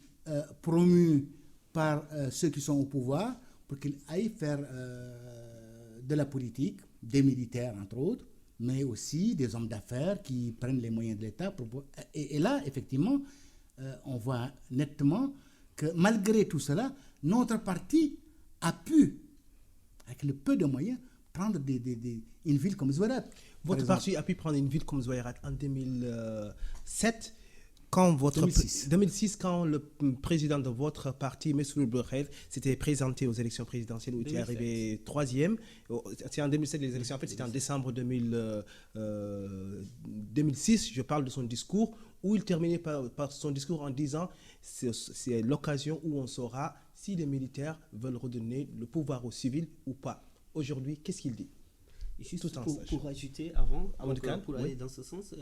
promus par ceux qui sont au pouvoir, pour qu'ils aillent faire de la politique, des militaires entre autres, mais aussi des hommes d'affaires qui prennent les moyens de l'État. Et là, effectivement, on voit nettement que malgré tout cela, notre parti a pu, avec le peu de moyens, prendre une ville comme Zouérat. Votre parti a pu prendre une ville comme Zouérat en 2007, quand 2006, quand le président de votre parti, M. Bourrel, s'était présenté aux élections présidentielles où il est arrivé 3e. C'est en 2007 les élections, en fait c'était en décembre 2006, je parle de son discours, où il terminait par son discours en disant c'est l'occasion où on saura si les militaires veulent redonner le pouvoir aux civils ou pas. Aujourd'hui, qu'est-ce qu'il dit? Juste pour ajouter avant pour aller dans ce sens,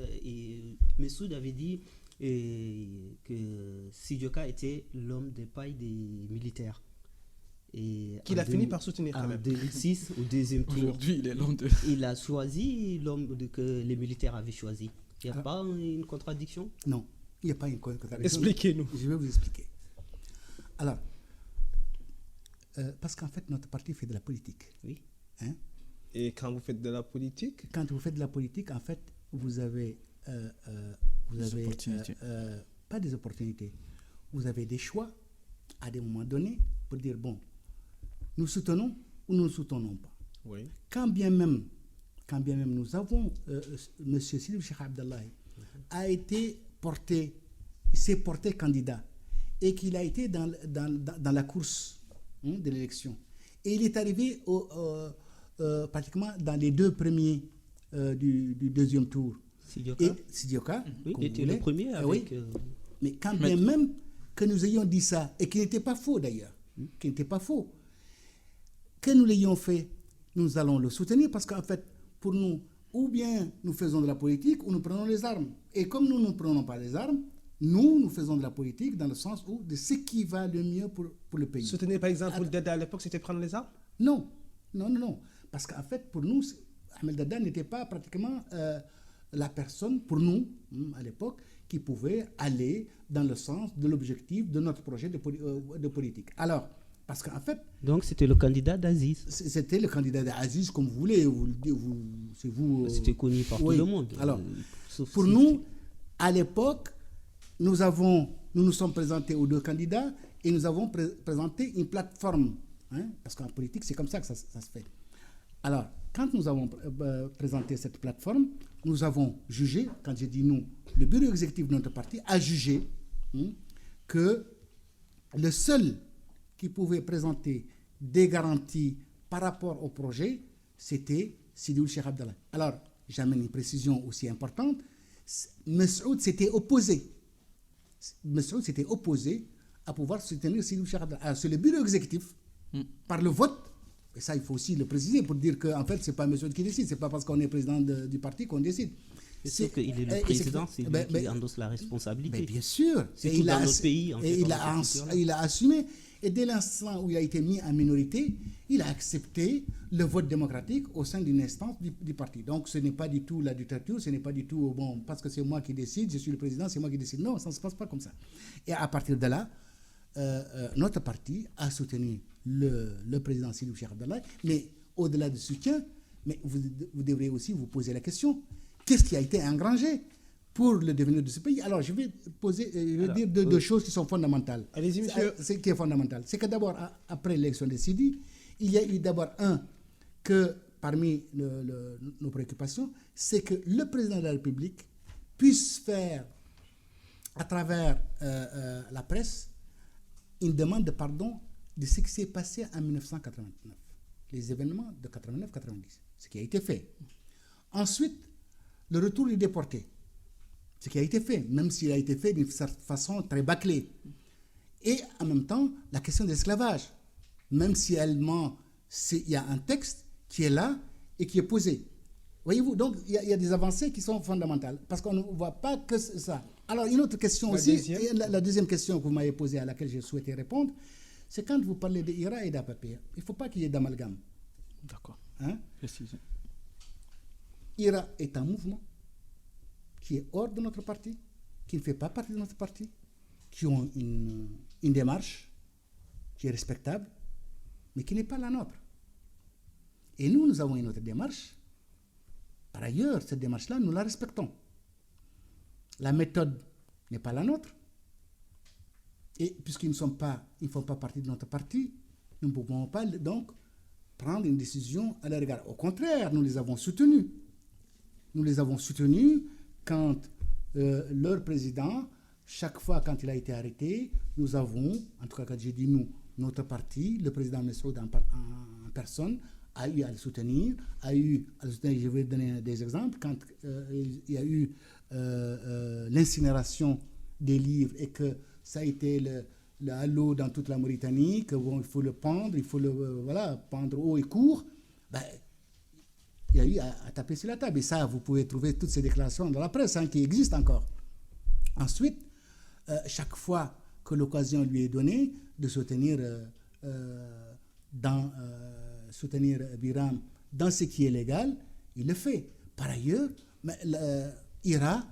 Messoud avait dit que Sidioka était l'homme de paille des militaires. Qu'il a fini par soutenir quand même. En 2006, au deuxième tour. Aujourd'hui, il est l'homme de... Il a choisi l'homme que les militaires avaient choisi. Il n'y a pas une contradiction? Non, il n'y a pas une contradiction. Expliquez-nous. Je vais vous expliquer. Alors, parce qu'en fait, notre parti fait de la politique. Oui. Et quand vous faites de la politique? Quand vous faites de la politique, en fait, vous avez pas des opportunités. Vous avez des choix à des moments donnés pour dire, bon, nous soutenons ou nous ne soutenons pas. Oui. Quand bien même nous avons, M. Sidi Cheikh Abdallahi s'est porté candidat et qu'il a été dans la course de l'élection. Et il est arrivé pratiquement dans les 2 premiers du deuxième tour. Sidioka, oui, il était le premier avec... Mais quand bien même que nous ayons dit ça, et qui n'était pas faux d'ailleurs, que nous l'ayons fait, nous allons le soutenir parce qu'en fait, pour nous, ou bien nous faisons de la politique ou nous prenons les armes. Et comme nous ne prenons pas les armes, nous faisons de la politique dans le sens où de ce qui va le mieux pour le pays. Soutenir par exemple Dada à l'époque, c'était prendre les armes? Non. Parce qu'en fait, pour nous, Ahmed Dada n'était pas pratiquement la personne, pour nous, à l'époque, qui pouvait aller dans le sens de l'objectif de notre projet de politique. Alors, parce qu'en fait... Donc, c'était le candidat d'Aziz. C'était le candidat d'Aziz, comme vous voulez. C'est vous... C'était connu par tout le monde. Alors, pour nous, à l'époque, nous nous sommes présentés aux deux candidats et nous avons présenté une plateforme. Parce qu'en politique, c'est comme ça que ça se fait. Alors, quand nous avons présenté cette plateforme, nous avons jugé, quand j'ai dit nous, le bureau exécutif de notre parti a jugé que le seul qui pouvait présenter des garanties par rapport au projet, c'était Sidi Cheikh Abdallah. Alors, j'amène une précision aussi importante. Messoud s'était opposé. Messoud s'était opposé à pouvoir soutenir Sidi Cheikh Abdallah. Alors, c'est le bureau exécutif, par le vote, et ça il faut aussi le préciser pour dire qu'en fait, ce n'est pas Messoud qui décide, ce n'est pas parce qu'on est président du parti qu'on décide. C'est sûr qu'il est le président, c'est lui qui endosse la responsabilité. Mais bien sûr. Et il a, dans notre pays, en fait, il a assumé. Et dès l'instant où il a été mis en minorité, il a accepté le vote démocratique au sein d'une instance du parti. Donc ce n'est pas du tout la dictature, ce n'est pas du tout, bon, parce que c'est moi qui décide, je suis le président, c'est moi qui décide. Non, ça ne se passe pas comme ça. Et à partir de là, notre parti a soutenu le président Sidi Cheikh Abdallah. Mais au-delà du soutien, mais vous devrez aussi vous poser la question, qu'est-ce qui a été engrangé pour le devenir de ce pays? Alors, je vais dire deux choses qui sont fondamentales. Allez-y, monsieur. Ce qui est fondamental, c'est que d'abord, après l'élection de Sidi, il y a eu d'abord que parmi nos préoccupations, c'est que le président de la République puisse faire, à travers la presse, une demande de pardon de ce qui s'est passé en 1989, les événements de 89-90, ce qui a été fait. Ensuite, le retour des déportés, ce qui a été fait, même s'il a été fait d'une façon très bâclée. Et en même temps, la question de l'esclavage, même si il y a un texte qui est là et qui est posé. Voyez-vous, donc il y a des avancées qui sont fondamentales, parce qu'on ne voit pas que ça. Alors, une autre question la deuxième question que vous m'avez posée, à laquelle je souhaitais répondre, c'est quand vous parlez d'IRA et d'APP, il ne faut pas qu'il y ait d'amalgame. D'accord. Précisez. IRA est un mouvement qui est hors de notre parti, qui ne fait pas partie de notre parti, qui ont une démarche qui est respectable, mais qui n'est pas la nôtre. Et nous avons une autre démarche. Par ailleurs, cette démarche-là, nous la respectons. La méthode n'est pas la nôtre. Et puisqu'ils ne font pas partie de notre parti, nous ne pouvons pas donc prendre une décision à leur égard. Au contraire, nous les avons soutenus. Nous les avons soutenus quand leur président, chaque fois quand il a été arrêté, nous avons, en tout cas quand j'ai dit nous, notre parti, le président Messoud en personne, a eu à le soutenir, je vais donner des exemples, quand il y a eu l'incinération des livres et que ça a été le halo dans toute la Mauritanie, que bon, il faut le pendre, il faut pendre haut et court, il y a eu à taper sur la table. Et ça, vous pouvez trouver toutes ces déclarations dans la presse qui existent encore. Ensuite, chaque fois que l'occasion lui est donnée de soutenir Biram dans ce qui est légal, il le fait. Par ailleurs, l'IRA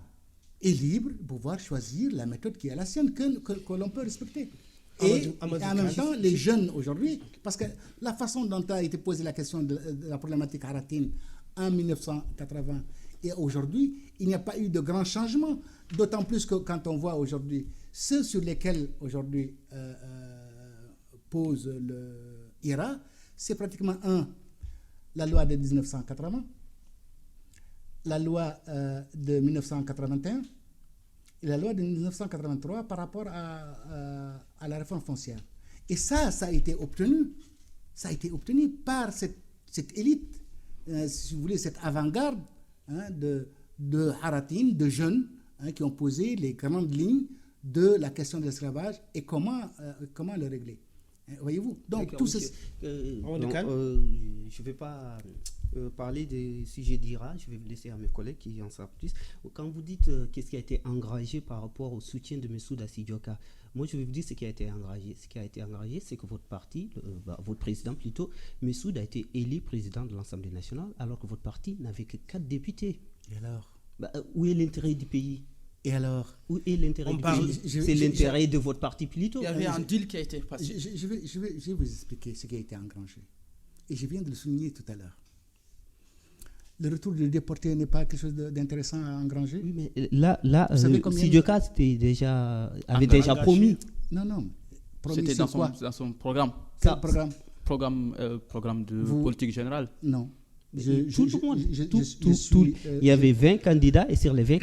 est libre de pouvoir choisir la méthode qui est la sienne, que l'on peut respecter. Et en même temps, les jeunes aujourd'hui, parce que la façon dont a été posée la question de la problématique haratine en 1980 et aujourd'hui, il n'y a pas eu de grands changements. D'autant plus que quand on voit aujourd'hui ceux sur lesquels aujourd'hui pose l'IRA, c'est pratiquement la loi de 1980, la loi de 1981 et la loi de 1983 par rapport à la réforme foncière. Et ça a été obtenu. Ça a été obtenu par cette élite, si vous voulez, cette avant-garde de Haratine, de jeunes qui ont posé les grandes lignes de la question de l'esclavage et comment le régler. Voyez-vous? Donc, tout ceci. Je ne vais pas parler des sujets d'IRA, je vais vous laisser à mes collègues qui en savent plus. Quand vous dites qu'est-ce qui a été engagé par rapport au soutien de Messoud Assidioka, moi je vais vous dire ce qui a été engagé. Ce qui a été engagé, c'est que votre parti, votre président plutôt, Messoud a été élu président de l'Assemblée nationale, alors que votre parti n'avait que 4 députés. Et alors? Où est l'intérêt du pays? Et alors, Où est l'intérêt On du parle- pays? je- C'est je- l'intérêt de votre parti plutôt. Il y avait un deal qui a été passé. je vais vous expliquer ce qui a été engrangé. Et je viens de le souligner tout à l'heure. Le retour du déporté n'est pas quelque chose d'intéressant à engranger? Oui, mais là, Vous savez combien Sidioka avait déjà promis. Non. Promis C'était sur dans quoi? son programme. Quel programme? Programme de Vous- politique générale. Non. Tout le monde. je suis, Il y avait 20 candidats et sur les 20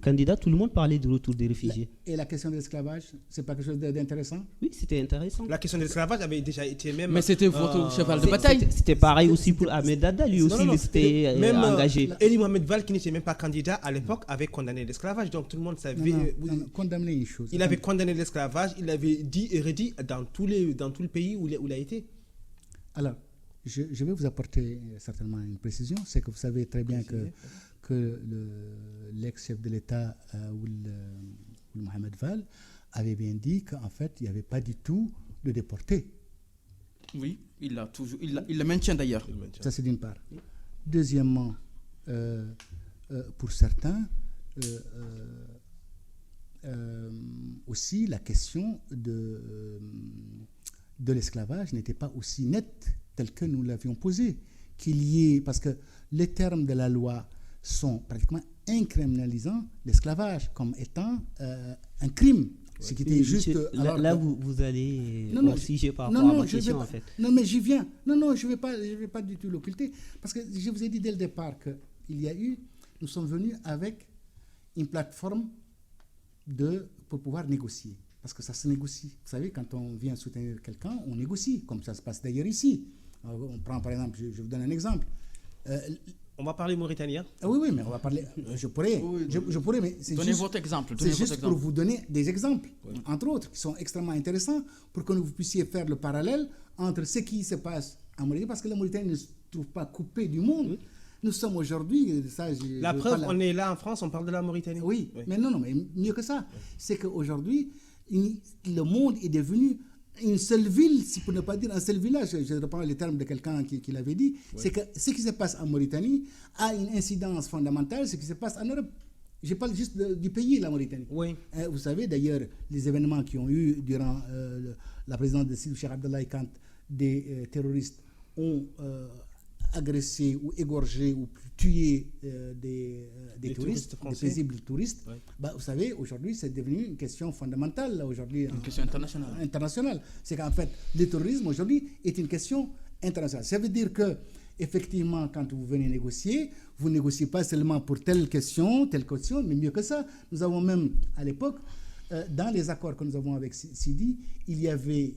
candidats, tout le monde parlait du retour des réfugiés. Et la question de l'esclavage, c'est pas quelque chose d'intéressant? Oui, c'était intéressant. La question de l'esclavage avait déjà été même. Mais c'était votre cheval de C'est- bataille. C'était pareil aussi pour Ahmed Dada, lui aussi, il s'était même engagé. Elie Mohamed Val, qui n'était même pas candidat à l'époque, avait condamné l'esclavage. Donc tout le monde savait. Non, condamner une chose. Il avait condamné l'esclavage, il avait dit et redit dans tout le pays où il a été. Alors, je vais vous apporter certainement une précision. C'est que vous savez très bien que l'ex-chef de l'État, Mohamed Val, avait bien dit qu'en fait, il n'y avait pas du tout de déportés. Oui, il le maintient d'ailleurs. Ça, c'est d'une part. Deuxièmement, pour certains, aussi, la question de l'esclavage n'était pas aussi nette telle que nous l'avions posée. Qu'il y ait, parce que les termes de la loi sont pratiquement incriminalisant l'esclavage comme étant un crime. Ce qui était juste. Là, vous allez figer par non, rapport à non, ma je question, vais en fait. Non, mais j'y viens. Non, je vais pas du tout l'occulter. Parce que je vous ai dit dès le départ qu'il y a eu. Nous sommes venus avec une plateforme pour pouvoir négocier. Parce que ça se négocie. Vous savez, quand on vient soutenir quelqu'un, on négocie, comme ça se passe d'ailleurs ici. On prend par exemple, je vous donne un exemple. On va parler mauritanien. Oui, mais on va parler. Je pourrais, mais c'est Donnez juste, votre exemple. c'est juste pour vous donner des exemples, entre autres, qui sont extrêmement intéressants, pour que vous puissiez faire le parallèle entre ce qui se passe en Mauritanie, parce que la Mauritanie ne se trouve pas coupée du monde. Oui. Nous sommes aujourd'hui. La preuve, on est là en France, on parle de la Mauritanie. Oui. Mais non, mais mieux que ça. C'est qu'aujourd'hui, le monde est devenu une seule ville, si pour ne pas dire un seul village. Je reprends les termes de quelqu'un qui l'avait dit. Oui. C'est que ce qui se passe en Mauritanie a une incidence fondamentale, ce qui se passe en Europe. Je parle juste du pays, la Mauritanie. Oui. Vous savez d'ailleurs les événements qui ont eu durant la présidence de Sidi Cheikh Abdoulaye quand des terroristes ont agressé ou égorgé ou tué des touristes, des paisibles touristes. Oui. Vous savez, aujourd'hui, c'est devenu une question fondamentale. Une question internationale. C'est qu'en fait, le terrorisme aujourd'hui est une question internationale. Ça veut dire que effectivement, quand vous venez négocier, vous ne négociez pas seulement pour telle question, mais mieux que ça. Nous avons même, à l'époque, dans les accords que nous avons avec Sidi, il y avait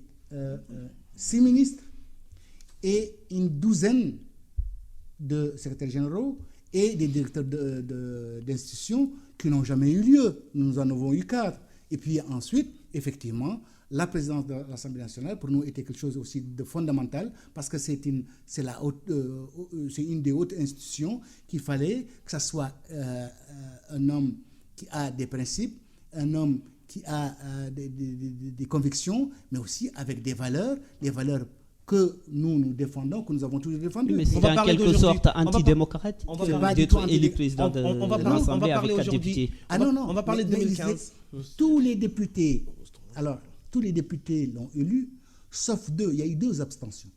6 ministres et une douzaine de secrétaires généraux et des directeurs d'institutions qui n'ont jamais eu lieu. Nous en avons eu 4. Et puis ensuite, effectivement, la présidence de l'Assemblée nationale, pour nous, était quelque chose aussi de fondamental, parce que c'est une des hautes institutions qu'il fallait que ce soit un homme qui a des principes, un homme qui a des convictions, mais aussi avec des valeurs que nous défendons, que nous avons toujours défendues. Mais c'est en quelque sorte antidémocrate d'être élu président de l'Assemblée avec 4 députés. On va parler de 2015. Tous les députés l'ont élu, sauf 2. Il y a eu 2 abstentions.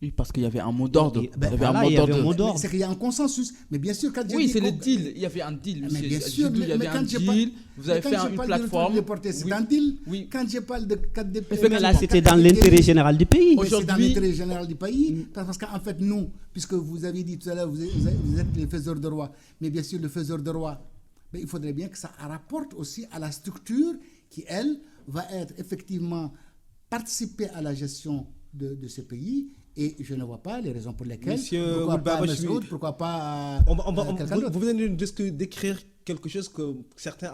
Oui, parce qu'il y avait un mot d'ordre. Il y avait un mot d'ordre. C'est qu'il y a un consensus. Mais bien sûr, quand oui, c'est le deal. Il y avait un deal. Mais bien sûr, il y avait un deal. Vous avez fait une plateforme. C'est un deal. Oui. Quand je parle de 4 députés. Mais là, c'était dans l'intérêt général du pays. C'est dans l'intérêt général du pays. Parce qu'en fait, nous, puisque vous avez dit tout à l'heure, vous êtes les faiseurs de roi. Mais bien sûr, le faiseur de roi, il faudrait bien que ça rapporte aussi à la structure qui, elle, va être effectivement participer à la gestion de ce pays, et je ne vois pas les raisons pour lesquelles. Pourquoi pas quelqu'un d'autre. Vous venez de décrire quelque chose que certains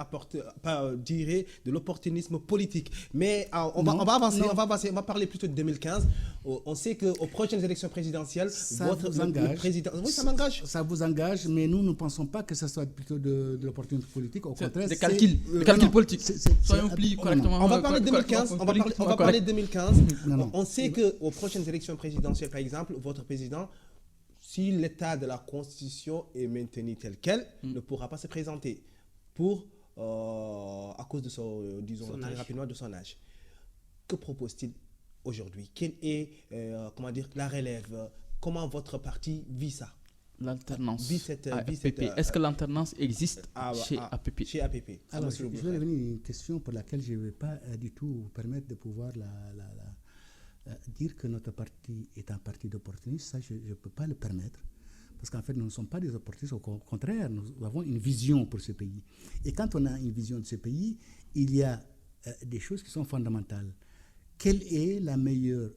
diraient de l'opportunisme politique. Mais on va avancer, on va parler plutôt de 2015. On sait qu'aux prochaines élections présidentielles, le président... Oui, ça m'engage. Ça vous engage, mais nous ne pensons pas que ce soit plutôt de l'opportunisme politique. Au contraire, des calculs politiques. Soyons plus correctement. On va parler de 2015. On va parler de 2015. On sait qu'aux prochaines élections présidentielles, par exemple, votre président... si l'état de la Constitution est maintenu tel quel, ne pourra pas se présenter à cause de son, disons, Son très âge. rapidement de son âge. Que propose-t-il aujourd'hui? Quelle est, la relève? Comment votre parti vit ça? L'alternance Vit cette- APP. Est-ce que l'alternance existe chez APP? Chez APP. Alors, je vais revenir à une question pour laquelle je ne vais pas du tout vous permettre de pouvoir dire que notre parti est un parti d'opportunistes. Ça, je ne peux pas le permettre. Parce qu'en fait, nous ne sommes pas des opportunistes. Au contraire, nous avons une vision pour ce pays. Et quand on a une vision de ce pays, il y a des choses qui sont fondamentales. Quelle est la meilleure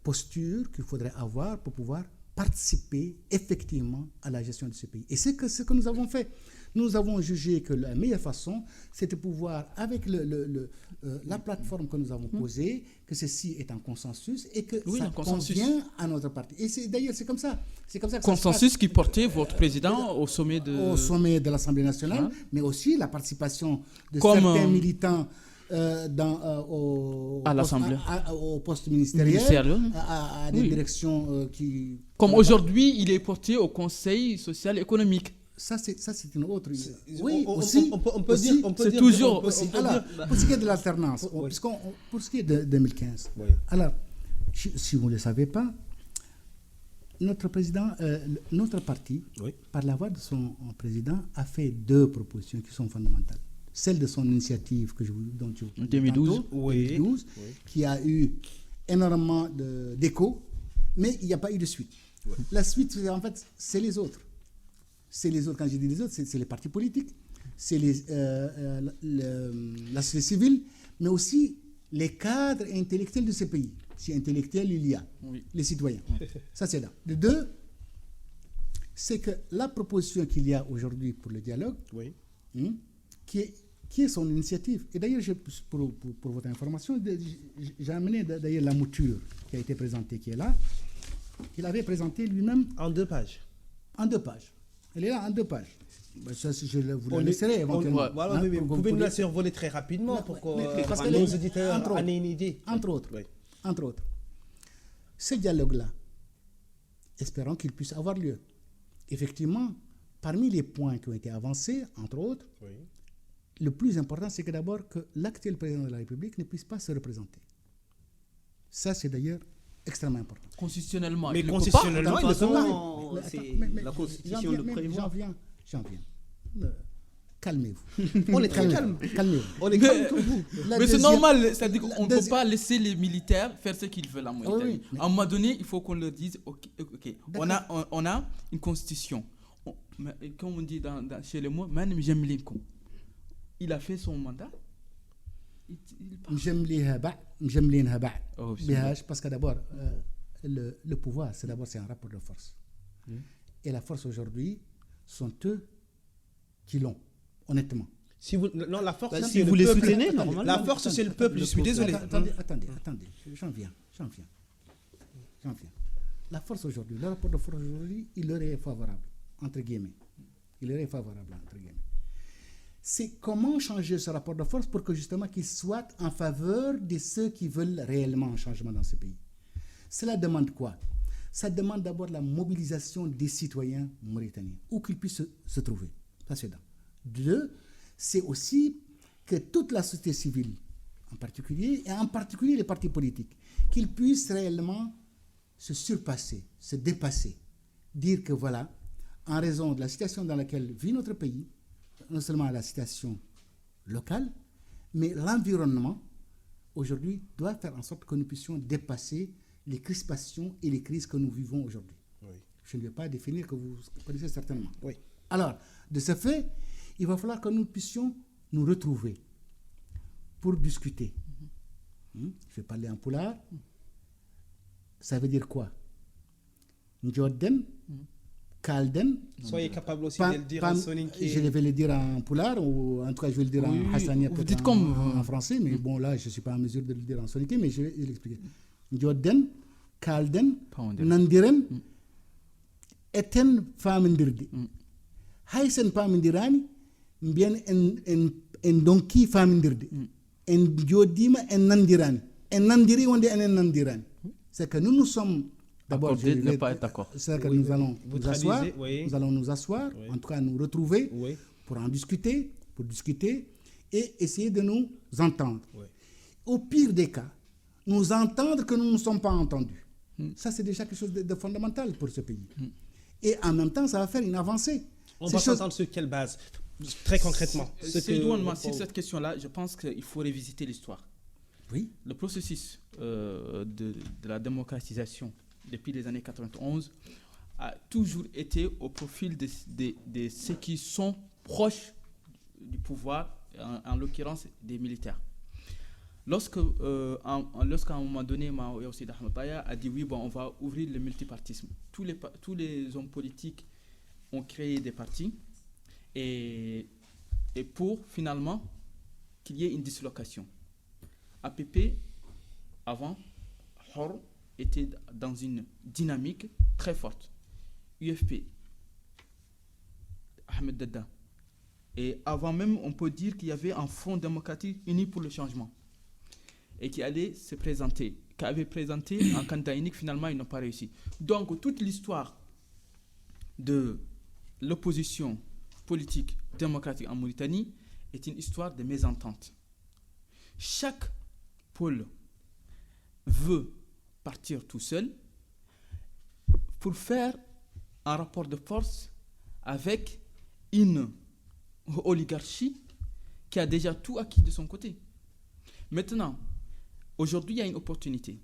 posture qu'il faudrait avoir pour pouvoir participer effectivement à la gestion de ce pays? Et c'est ce que nous avons fait. Nous avons jugé que la meilleure façon, c'est de pouvoir, avec la plateforme que nous avons posée, que ceci est un consensus et que Oui, ça un consensus. convient à notre parti. Et d'ailleurs, c'est comme ça. C'est comme ça que Consensus qui portait votre président au sommet au sommet de l'Assemblée nationale, Ah. mais aussi la participation de Comme, certains militants à l'Assemblée. au poste ministériel, Ministériel. à des Oui. directions qui... Comme aujourd'hui, il est porté au Conseil social et économique. Ça, c'est une autre... Oui, Oui, aussi. on peut aussi, dire, on peut c'est dire, toujours- on peut- aussi. on peut Alors, dire- pour ce qui est de l'alternance, Oui. pour ce qui est de 2015, Oui. alors, si vous ne le savez pas, notre président, notre parti, Oui. par la voix de son président, a fait 2 propositions qui sont fondamentales. Celle de son initiative dont je vous parlais 2012. tantôt, Oui. 2012, qui a eu énormément d'écho, mais il n'y a pas eu de suite. La suite, en fait, c'est les autres. C'est les autres, quand je dis les autres, c'est les partis politiques, c'est la société civile, mais aussi les cadres intellectuels de ce pays. Si intellectuels il y a, Oui. les citoyens. Ça, c'est là. Le 2, c'est que la proposition qu'il y a aujourd'hui pour le dialogue, Oui. qui est son initiative. Et d'ailleurs, pour votre information, j'ai amené d'ailleurs la mouture qui a été présentée, qui est là. Il avait présenté lui-même En 2 pages. en 2 pages. Elle est là en 2 pages. Ben, ça, vous On la est- laisserez éventuellement. Voilà, hein, oui, mais pour vous que pouvez nous vous la survoler très rapidement pour que parce nos que auditeurs entre en autres. aient une idée. Entre autres. Oui. Entre autres. Ce dialogue-là, espérons qu'il puisse avoir lieu. Effectivement, parmi les points qui ont été avancés, entre autres, Oui. le plus important, c'est que d'abord que l'actuel président de la République ne puisse pas se représenter. Ça, c'est d'ailleurs extrêmement important. Constitutionnellement, Mais il ne peut constitutionnellement, pas. il ne peut pas. façon, la Constitution le prévoit. J'en viens. Calmez-vous. On est très calme. Calmez-vous. On est calme comme vous. La Mais c'est deuxième- normal, c'est-à-dire qu'on ne peut deuxième- pas laisser les militaires faire ce qu'ils veulent en Mauritanie. oui, mais- À un moment donné, il faut qu'on leur dise, ok, on a une constitution. Comme on dit chez les mots, même j'aime Lincoln. Il a fait son mandat. Il part. مجملينها بعد Oh, بهاش parce que d'abord le pouvoir c'est un rapport de force et la force aujourd'hui sont eux qui l'ont honnêtement. Si vous, non, la force, Bah, c'est si le vous les peuple. soutenez, normalement. La force, c'est le peuple. Je suis désolé. Attendez, j'en viens. La force aujourd'hui, le rapport de force aujourd'hui, il leur est favorable, entre guillemets. C'est comment changer ce rapport de force pour que justement qu'il soit en faveur de ceux qui veulent réellement un changement dans ce pays. Cela demande quoi? Ça demande d'abord la mobilisation des citoyens mauritaniens, où qu'ils puissent se trouver. Ça, c'est d'un. 2, c'est aussi que toute la société civile, en particulier, et en particulier les partis politiques, qu'ils puissent réellement se surpasser, se dépasser, dire que voilà, en raison de la situation dans laquelle vit notre pays, non seulement la situation locale, mais l'environnement, aujourd'hui, doit faire en sorte que nous puissions dépasser les crispations et les crises que nous vivons aujourd'hui. Oui. Je ne vais pas définir, que vous connaissez certainement. Oui. Alors, de ce fait, il va falloir que nous puissions nous retrouver pour discuter. Je vais parler en poulard. Ça veut dire quoi? Njodden, Kalden. Soyez capable aussi de le dire en soninké. Je vais le dire en poulard, ou en tout cas je vais le dire Oui, en hassania, vous peut-être dites comme en français, mais bon là je ne suis pas en mesure de le dire en soninké, mais je vais l'expliquer. Njodden, Kalden, Pawandir. Nandiren, Eten Famindirdi. Haysen Famindirani, bien en donki Famindirdi. En Jodima en Nandirani. En Nandiri, on dit en Nandirani. C'est que nous sommes d'abord, accordé de ne pas être d'accord. C'est-à-dire que Oui, nous allons vous nous asseoir, traduisez, oui. nous allons nous asseoir, Oui. en tout cas nous retrouver Oui. pour en discuter, et essayer de nous entendre. Oui. Au pire des cas, nous entendre que nous ne sommes pas entendus. Ça, c'est déjà quelque chose de fondamental pour ce pays. Et en même temps, ça va faire une avancée. On Ces va choses- s'entendre sur quelle base? Très concrètement. Sur cette question-là, je pense qu'il faut révisiter l'histoire. Oui. Le processus de la démocratisation depuis les années 91 a toujours été au profil de ceux qui sont proches du pouvoir, en l'occurrence des militaires. Lorsqu'à un moment donné, Mao Yaoussi Ahmed a dit oui, bon, on va ouvrir le multipartisme. Tous les hommes politiques ont créé des partis et pour finalement qu'il y ait une dislocation. APP, avant, Hor, était dans une dynamique très forte. UFP, Ahmed Dada. Et avant même, on peut dire qu'il y avait un front démocratique uni pour le changement. Et qui allait se présenter, qui avait présenté un candidat unique, finalement, ils n'ont pas réussi. Donc, toute l'histoire de l'opposition politique démocratique en Mauritanie est une histoire de mésentente. Chaque pôle veut partir tout seul pour faire un rapport de force avec une oligarchie qui a déjà tout acquis de son côté. Maintenant, aujourd'hui, il y a une opportunité.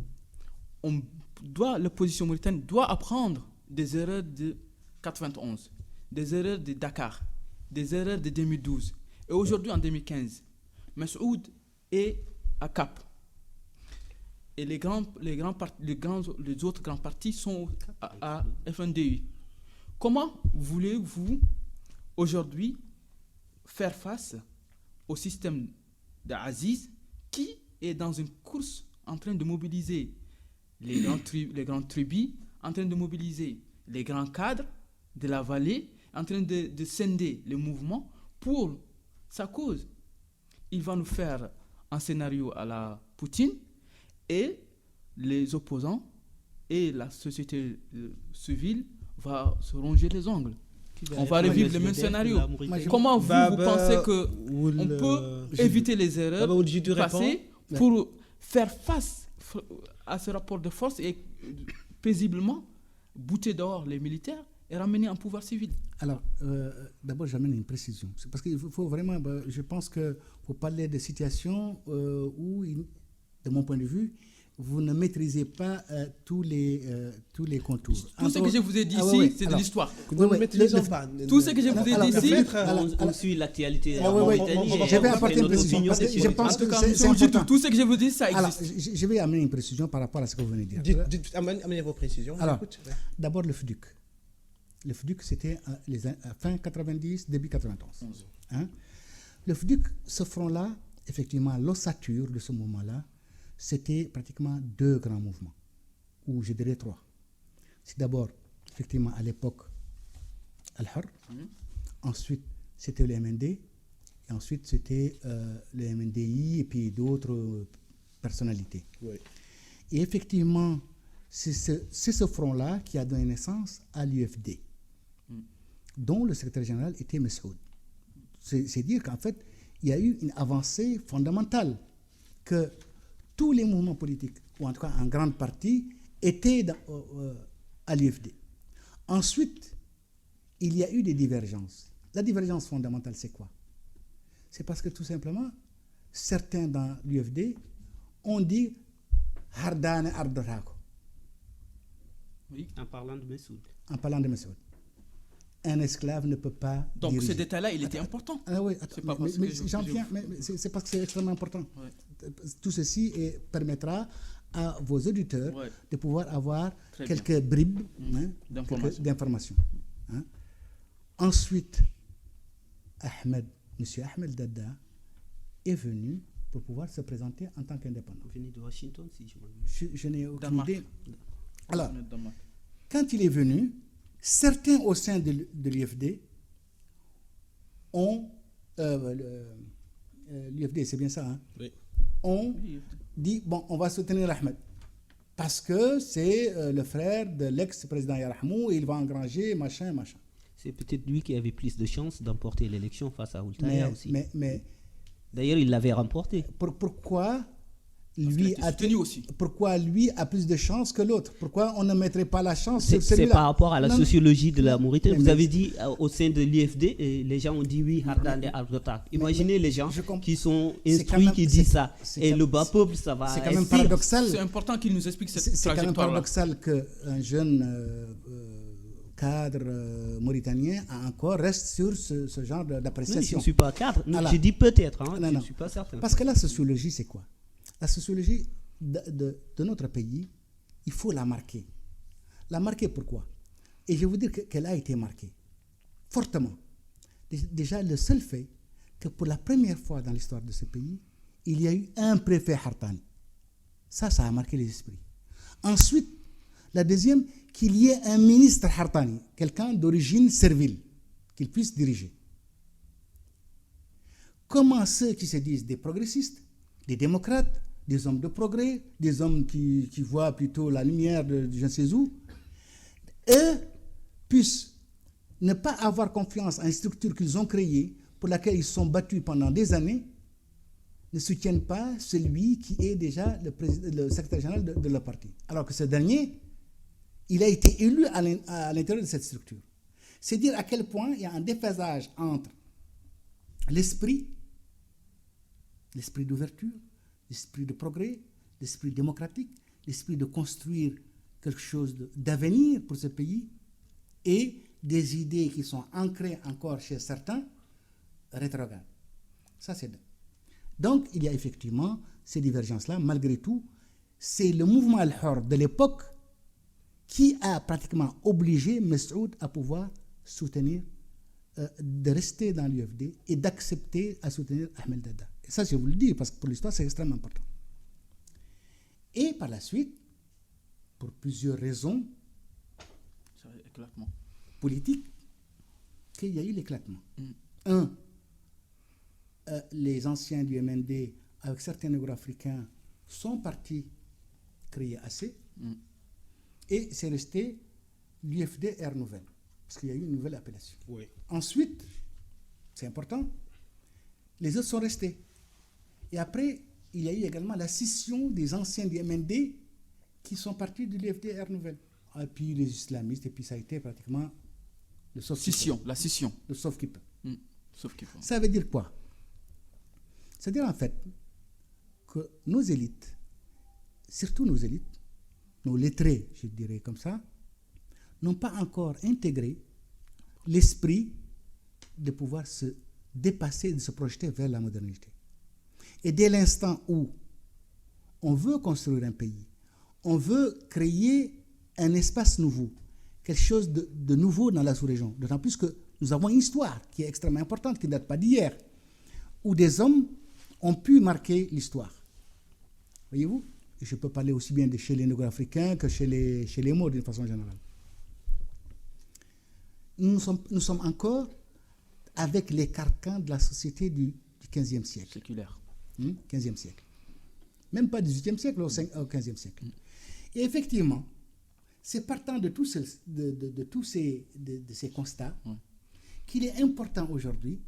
L'opposition mauritanienne doit apprendre des erreurs de 91, des erreurs de Dakar, des erreurs de 2012. Et aujourd'hui, en 2015, Massoud est à Cap. Et les autres grands partis sont à FNDI. Comment voulez-vous aujourd'hui faire face au système d'Aziz qui est dans une course en train de mobiliser les grands tribus, en train de mobiliser les grands cadres de la vallée, en train de scinder les mouvements pour sa cause? Il va nous faire un scénario à la Poutine et les opposants et la société civile va se ronger les ongles. On va revivre le même scénario. Comment vous pensez qu'on peut éviter les erreurs du passé pour faire face à ce rapport de force et paisiblement bouter dehors les militaires et ramener un pouvoir civil? Alors, d'abord, j'amène une précision. C'est parce qu'il faut vraiment, je pense qu'il faut parler de situations où, de mon point de vue, vous ne maîtrisez pas tous les contours. Tout ce que je vous ai dit ici, c'est de l'histoire. Nous ne maîtrisons pas. Tout ce que je vous ai dit ici, on suit l'actualité. Je vais apporter une précision. Parce que je pense que c'est important. Tout ce que je vous dis, ça Alors, existe. je vais amener une précision par rapport à ce que vous venez de dire. Amenez vos précisions. Alors, d'abord le FDUC. Le FDUC, c'était fin 90, début 91. Hein? Le FDUC, ce front-là, effectivement, l'ossature de ce moment-là, c'était pratiquement deux grands mouvements, ou je dirais trois. C'est d'abord, effectivement, à l'époque, Al-Hur. Ensuite, c'était le MND. Et ensuite, c'était le MNDI et puis d'autres personnalités. Oui. Et effectivement, c'est ce front-là qui a donné naissance à l'UFD, dont le secrétaire général était Massoud. C'est dire qu'en fait, il y a eu une avancée fondamentale, que tous les mouvements politiques, ou en tout cas en grande partie, étaient à l'UFD. Ensuite, il y a eu des divergences. La divergence fondamentale, c'est quoi? C'est parce que tout simplement, certains dans l'UFD ont dit Hardane Ardorako. Oui, en parlant de Massoud. En parlant de Massoud. Un esclave ne peut pas Donc diriger. ce détail-là, il était important. Ah oui, j'en viens, mais c'est parce que c'est extrêmement important. Ouais. Tout ceci permettra à vos auditeurs de pouvoir avoir quelques bribes d'informations. Hein. Ensuite, M. Ahmed Dada est venu pour pouvoir se présenter en tant qu'indépendant. Vous venez de Washington, si je m'en Je n'ai aucune idée. Alors, quand il est venu, certains au sein de l'UFD ont, l'UFD c'est bien ça, hein, oui. ont dit, bon, on va soutenir Ahmed. Parce que c'est le frère de l'ex-président Yarahmou et il va engranger machin. C'est peut-être lui qui avait plus de chances d'emporter l'élection face à Oultaya aussi. Mais d'ailleurs, il l'avait remporté. Pourquoi lui a plus de chances que l'autre? Pourquoi on ne mettrait pas la chance sur celui-là? C'est par rapport à la sociologie de la Mauritanie. Vous avez dit au sein de l'IFD, les gens ont dit oui, Hardane Al-Ghouta. Imaginez les gens qui sont instruits, qui disent ça. Et le bas peuple, ça va. C'est quand même paradoxal. C'est important qu'il nous explique cette trajectoire. C'est quand même paradoxal qu'un jeune cadre mauritanien reste sur ce genre d'appréciation. Je ne suis pas cadre. Je dis peut-être. Je ne suis pas certain. Parce que la sociologie, c'est quoi? La sociologie de notre pays, il faut la marquer. La marquer pourquoi? Et je vais vous dire qu'elle a été marquée fortement. Déjà, le seul fait que pour la première fois dans l'histoire de ce pays, il y a eu un préfet Hartani. Ça a marqué les esprits. Ensuite, la deuxième, qu'il y ait un ministre Hartani, quelqu'un d'origine servile, qu'il puisse diriger. Comment ceux qui se disent des progressistes, des démocrates, des hommes de progrès, des hommes qui voient plutôt la lumière de je ne sais où, eux puissent ne pas avoir confiance en une structure qu'ils ont créée, pour laquelle ils sont battus pendant des années, ne soutiennent pas celui qui est déjà le secrétaire général de leur parti. Alors que ce dernier, il a été élu à l'intérieur de cette structure. C'est dire à quel point il y a un déphasage entre l'esprit d'ouverture, l'esprit de progrès, l'esprit démocratique, l'esprit de construire quelque chose d'avenir pour ce pays et des idées qui sont ancrées encore chez certains rétrogrades. Ça, c'est deux. Donc, il y a effectivement ces divergences-là. Malgré tout, c'est le mouvement Al-Hur de l'époque qui a pratiquement obligé Messoud à pouvoir soutenir, de rester dans l'UFD et d'accepter à soutenir Ahmed Dada. Et ça, je vous le dis, parce que pour l'histoire, c'est extrêmement important. Et par la suite, pour plusieurs raisons politiques, qu'il y a eu l'éclatement. Un, les anciens du MND, avec certains négro-africains, sont partis créer AC, et c'est resté l'UFD Air Nouvelle, parce qu'il y a eu une nouvelle appellation. Oui. Ensuite, c'est important, les autres sont restés. Et après, il y a eu également la scission des anciens du MND qui sont partis de l'UFD Air Nouvelle. Et puis les islamistes, et puis ça a été pratiquement le sauf-qui-peut. La scission. Le sauf-qui-peut. Sauf-qui-peut. Ça veut dire quoi? C'est-à-dire en fait que nos élites, surtout nos élites, nos lettrés, je dirais comme ça, n'ont pas encore intégré l'esprit de pouvoir se dépasser, de se projeter vers la modernité. Et dès l'instant où on veut construire un pays, on veut créer un espace nouveau, quelque chose de nouveau dans la sous-région, d'autant plus que nous avons une histoire qui est extrêmement importante, qui ne date pas d'hier, où des hommes ont pu marquer l'histoire. Voyez-vous? Je peux parler aussi bien de chez les négro-africains que chez les Maures d'une façon générale. Nous sommes encore avec les carcans de la société du XVe siècle. Séculaire. 15e siècle. Même pas 18e siècle, au 15e siècle. Et effectivement, c'est partant de tous ces constats qu'il est important aujourd'hui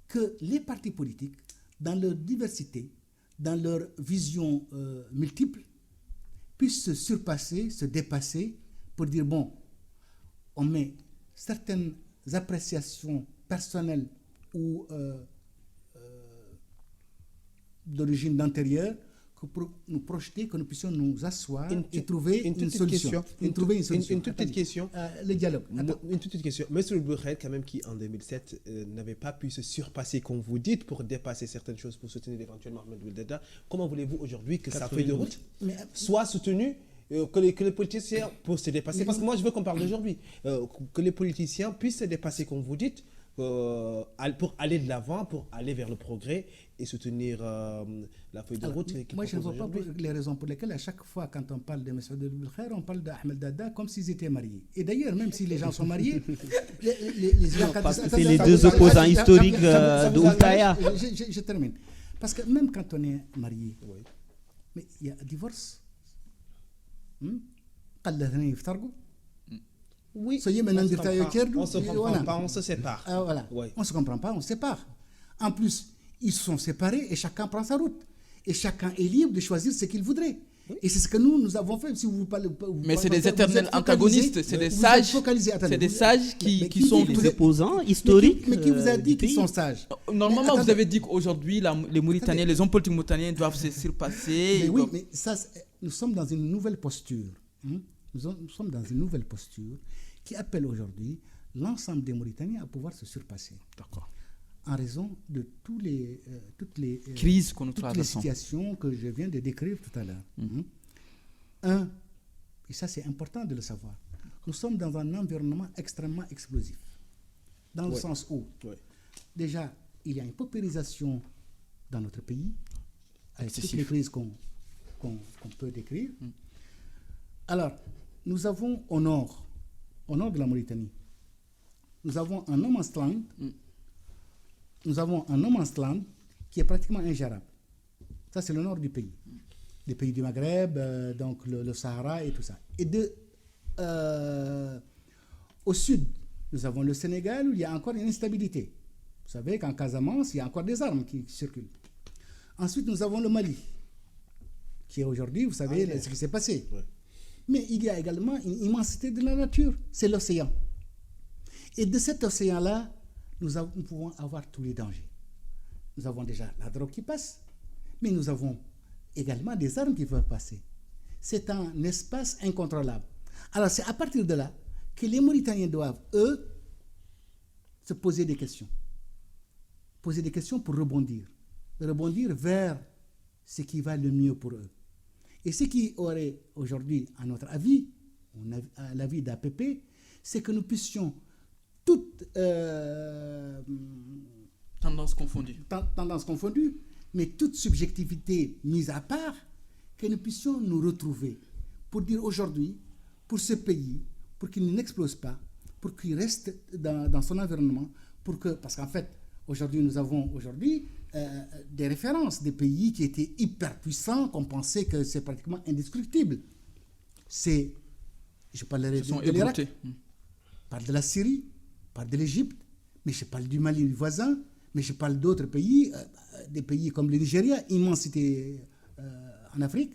que les partis politiques, dans leur diversité, dans leur vision multiple, puissent se surpasser, se dépasser pour dire, bon, on met certaines appréciations personnelles ou d'origine d'antérieure pour nous projeter, que nous puissions nous asseoir et trouver une solution. Une toute petite question. Le dialogue. Une toute petite question. Monsieur Bourret, quand même, qui en 2007 n'avait pas pu se surpasser, comme vous dites, pour dépasser certaines choses, pour soutenir éventuellement Ahmed Oueldada, comment voulez-vous aujourd'hui que sa feuille de route soit soutenue, que les politiciens puissent se dépasser? Parce que moi, je veux qu'on parle d'aujourd'hui. Que les politiciens puissent se dépasser, comme vous dites, pour aller de l'avant, pour aller vers le progrès et soutenir la feuille de route. Moi, je ne vois pas les raisons pour lesquelles, à chaque fois, quand on parle de M. Abdelkhair, on parle d'Ahmed Dada comme s'ils étaient mariés. Et d'ailleurs, même si les gens sont mariés, c'est les deux opposants historiques de Oultaya. Je termine. Parce que même quand on est marié, mais il y a un divorce. Oui, Soyez on maintenant se dire comprend. Taïo On se comprend voilà. pas, on se sépare. Voilà. Oui. On ne se comprend pas, on se sépare. En plus, ils se sont séparés et chacun prend sa route. Et chacun est libre de choisir ce qu'il voudrait. Et c'est ce que nous avons fait. Si vous parlez, Mais c'est des éternels antagonistes, c'est des sages. C'est des sages qui sont Les opposants historiques. Mais qui vous a du dit qu'ils pays. sont sages? Normalement, Mais vous avez dit qu'aujourd'hui, les Mauritaniens, les hommes politiques mauritaniens doivent se surpasser. Mais oui, mais ça, nous sommes dans une nouvelle posture. Nous sommes dans une nouvelle posture qui appelle aujourd'hui l'ensemble des Mauritaniens à pouvoir se surpasser. D'accord. En raison de toutes les Crises que nous toutes les traversons. situations que je viens de décrire tout à l'heure. Et ça c'est important de le savoir, nous sommes dans un environnement extrêmement explosif. Dans le sens où, déjà, il y a une paupérisation dans notre pays, avec toutes les crises qu'on peut décrire. Alors, nous avons au nord de la Mauritanie, nous avons un no man's land. Nous avons un no man's land qui est pratiquement ingérable. Ça, c'est le nord du pays. Les pays du Maghreb, donc le Sahara et tout ça. Et au sud, nous avons le Sénégal où il y a encore une instabilité. Vous savez qu'en Casamance, il y a encore des armes qui circulent. Ensuite, nous avons le Mali, qui est aujourd'hui, vous savez, ce qui s'est passé. Mais il y a également une immensité de la nature, c'est l'océan. Et de cet océan-là, nous pouvons avoir tous les dangers. Nous avons déjà la drogue qui passe, mais nous avons également des armes qui peuvent passer. C'est un espace incontrôlable. Alors c'est à partir de là que les Mauritaniens doivent, eux, se poser des questions. Poser des questions pour rebondir. Rebondir vers ce qui va le mieux pour eux. Et ce qui aurait aujourd'hui, à notre avis, à l'avis d'APP, c'est que nous puissions toutes Tendance confondue. Tendance confondue, mais toute subjectivité mise à part, que nous puissions nous retrouver pour dire aujourd'hui, pour ce pays, pour qu'il n'explose pas, pour qu'il reste dans son environnement, parce qu'en fait, aujourd'hui, nous avons des références des pays qui étaient hyper puissants, qu'on pensait que c'est pratiquement indestructible. Je parlerai de l'Irak, je parle de la Syrie, je parle de l'Égypte, mais je parle du Mali, du voisin, mais je parle d'autres pays, des pays comme le Nigeria, immensité en Afrique,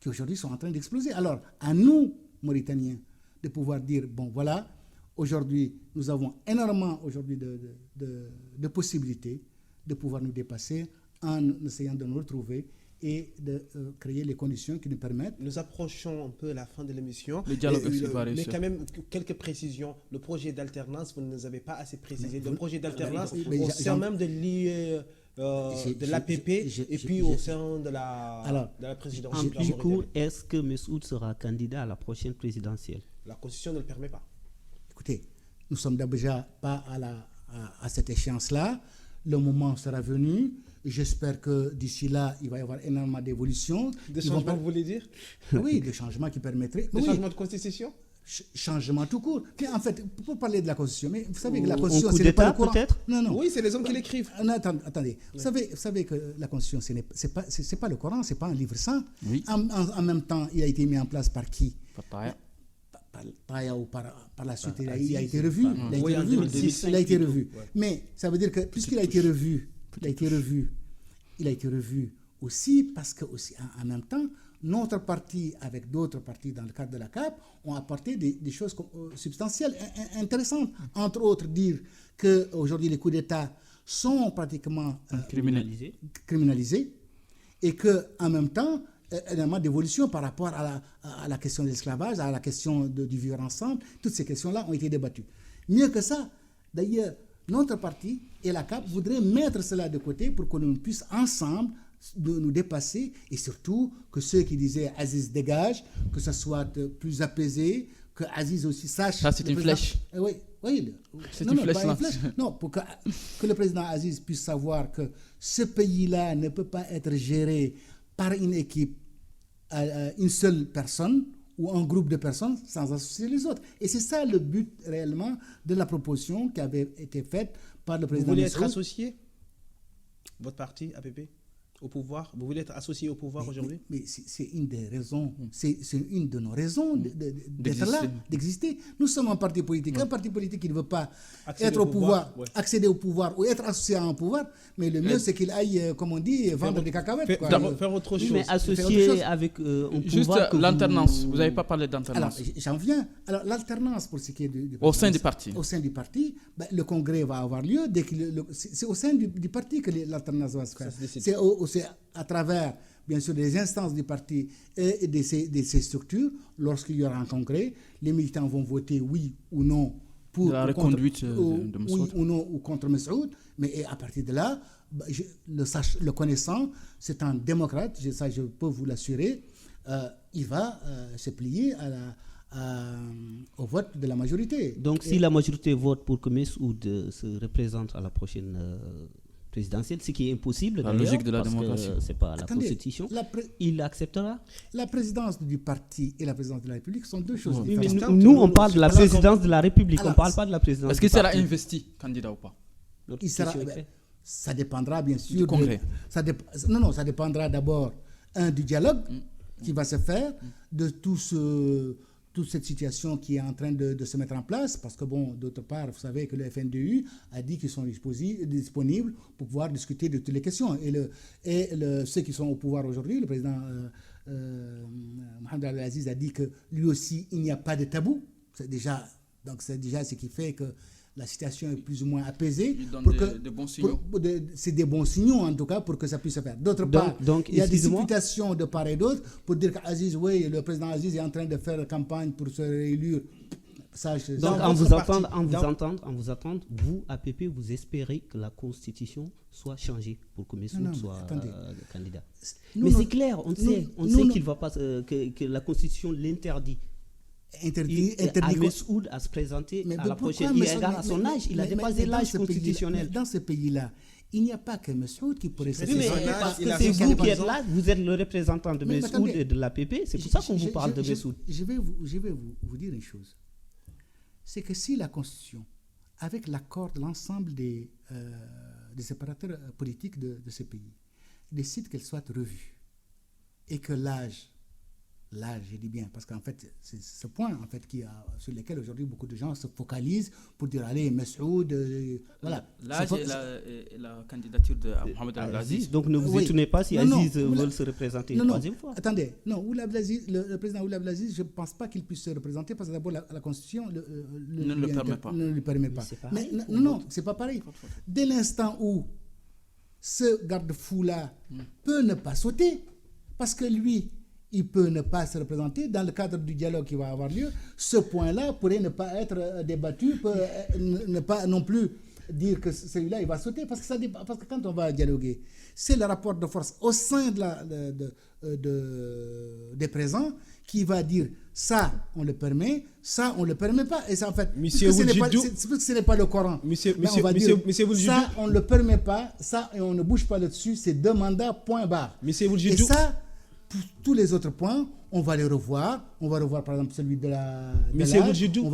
qui aujourd'hui sont en train d'exploser. Alors, à nous, Mauritaniens, de pouvoir dire, bon voilà, aujourd'hui, nous avons énormément aujourd'hui de possibilités de pouvoir nous dépasser en essayant de nous retrouver et de créer les conditions qui nous permettent. Nous approchons un peu la fin de l'émission. Le dialogue va réussir. Mais quand même, quelques précisions. Le projet d'alternance, vous ne nous avez pas assez précisé. Le projet d'alternance au sein même de l'IE, de l'APP et puis au sein de la présidence. Du coup, est-ce que Messoud sera candidat à la prochaine présidentielle? La Constitution ne le permet pas. Écoutez, nous ne sommes déjà pas à cette échéance-là. Le moment sera venu. J'espère que d'ici là, il va y avoir énormément d'évolutions. Des changements, vous voulez dire? Oui, des changements qui permettraient... Des changements de constitution? Changement tout court. Mais en fait, pour parler de la Constitution, mais vous savez que la Constitution, c'est pas le courant. Peut-être. Non. Oui, c'est les hommes qui l'écrivent. Attendez. Vous savez que la Constitution, c'est pas le Coran, c'est pas un livre saint. Oui. En même temps, il a été mis en place par qui? Par la suite, il a été revu. Il a été revu. Mais ça veut dire que puisqu'il a été revu, il a été revu aussi parce que aussi en même temps, notre parti avec d'autres partis dans le cadre de la CAP ont apporté des choses substantielles, intéressantes. Entre autres, dire qu'aujourd'hui les coups d'État sont pratiquement criminalisés et qu'en même temps, énormément d'évolution par rapport à la question de l'esclavage, à la question du vivre ensemble. Toutes ces questions-là ont été débattues. Mieux que ça, d'ailleurs, notre parti et la CAP voudraient mettre cela de côté pour que nous puissions ensemble nous dépasser et surtout que ceux qui disaient Aziz dégage, que ça soit plus apaisé, que Aziz aussi sache... Ça, c'est une flèche. Oui. C'est une flèche. Non, pour que le président Aziz puisse savoir que ce pays-là ne peut pas être géré par une équipe, une seule personne ou un groupe de personnes sans associer les autres. Et c'est ça le but réellement de la proposition qui avait été faite par le président. Vous voulez être associé, votre parti, APP, au pouvoir? Vous voulez être associé au pouvoir aujourd'hui? Mais c'est une des raisons, c'est une de nos raisons d'être là, d'exister. Nous sommes un parti politique. Un parti politique qui ne veut pas être au pouvoir, accéder au pouvoir ou être associé à un pouvoir, mais le mieux c'est qu'il aille, comme on dit, vendre des cacahuètes. Faire autre chose. Mais associé avec un pouvoir. Juste l'alternance. Vous n'avez pas parlé d'alternance. Alors, j'en viens. Alors, l'alternance pour ce qui est du au sein du parti. Au sein du parti, le congrès va avoir lieu. C'est au sein du parti que l'alternance va se faire. C'est à travers, bien sûr, des instances du parti et de ces structures. Lorsqu'il y aura un congrès, les militants vont voter oui ou non pour la reconduite de Messoud. Oui ou non ou contre Messoud. Mais à partir de là, le connaissant, c'est un démocrate, ça je peux vous l'assurer, il va se plier au vote de la majorité. Donc si la majorité vote pour que Messoud se représente à la prochaine présidentielle, ce qui est impossible, la logique de la démocratie, c'est pas la Constitution, il acceptera. La présidence du parti et la présidence de la République sont deux choses oui, différentes. Mais nous on parle de la présidence de la République, on ne parle pas de la présidence. Est-ce qu'il sera investi candidat ou pas? Ça dépendra bien sûr du congrès. Ça dépendra d'abord du dialogue qui va se faire, de toute cette situation qui est en train de se mettre en place, parce que d'autre part, vous savez que le FNDU a dit qu'ils sont disponibles pour pouvoir discuter de toutes les questions. Et ceux qui sont au pouvoir aujourd'hui, le président Mohamed Abdelaziz a dit que lui aussi, il n'y a pas de tabou. C'est déjà ce qui fait que la situation est plus ou moins apaisée. Il donne des bons signaux. C'est des bons signaux, en tout cas, pour que ça puisse se faire. D'autre part, il y a des supputations de part et d'autre pour dire qu'Aziz, le président Aziz est en train de faire campagne pour se réélire. Donc, en vous entendant, vous, APP, vous espérez que la Constitution soit changée pour que Messoud soit candidat. Mais c'est clair, on sait qu'il va pas, que la Constitution l'interdit. Interdit à Messoud à se présenter à la prochaine. Il est égal à son âge, il a dépassé l'âge constitutionnel. Dans ce pays-là, il n'y a pas que Messoud qui pourrait se présenter. Mais parce que c'est vous qui êtes là, vous êtes le représentant de Messoud et de l'APP, c'est pour ça qu'on vous parle de Messoud. Je vais vous dire une chose. C'est que si la Constitution, avec l'accord de l'ensemble des séparateurs politiques de ce pays, décide qu'elle soit revue et que l'âge, je dis bien, parce qu'en fait, c'est ce point en fait, sur lequel aujourd'hui beaucoup de gens se focalisent pour dire allez, Messoud, voilà. L'âge et la candidature de Mohamed Abdelaziz. Donc ne vous étonnez pas si Aziz veut se représenter une troisième fois. Attendez, non, le président Ould Abdelaziz, je ne pense pas qu'il puisse se représenter parce que d'abord la Constitution ne le permet pas. Mais non, c'est pas pareil. Dès l'instant où ce garde-fou-là peut ne pas sauter, parce que lui, il peut ne pas se représenter dans le cadre du dialogue qui va avoir lieu. Ce point-là pourrait ne pas être débattu, peut ne pas non plus dire que celui-là, il va sauter, parce que quand on va dialoguer, c'est le rapport de force au sein des présents qui va dire ça, on le permet, ça, on ne le permet pas. Et ça, en fait, ce n'est pas le Coran. Ça, on ne le permet pas, ça, et on ne bouge pas là-dessus, c'est deux mandats, point barre. Et ça, tous les autres points, on va les revoir. On va revoir par exemple celui de la. Monsieur Boudjoudou,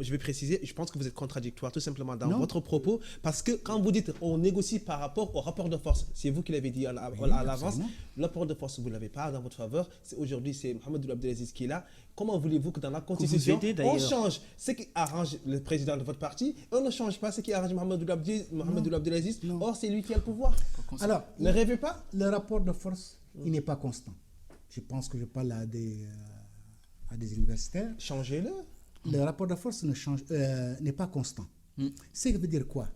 je vais préciser, je pense que vous êtes contradictoire tout simplement dans votre propos, parce que quand vous dites on négocie par rapport au rapport de force, c'est vous qui l'avez dit à l'avance, le rapport de force, vous ne l'avez pas dans votre faveur. Aujourd'hui, c'est Mohamed Abdelaziz qui est là. Comment voulez-vous que dans la Constitution, on change ce qui arrange le président de votre parti et on ne change pas ce qui arrange Mohamed Abdelaziz? Or, c'est lui qui a le pouvoir. Alors, ne rêvez pas. Le rapport de force, il n'est pas constant. Je pense que je parle à des universitaires. Changez-le. Le rapport de force n'est pas constant. Ça veut dire quoi?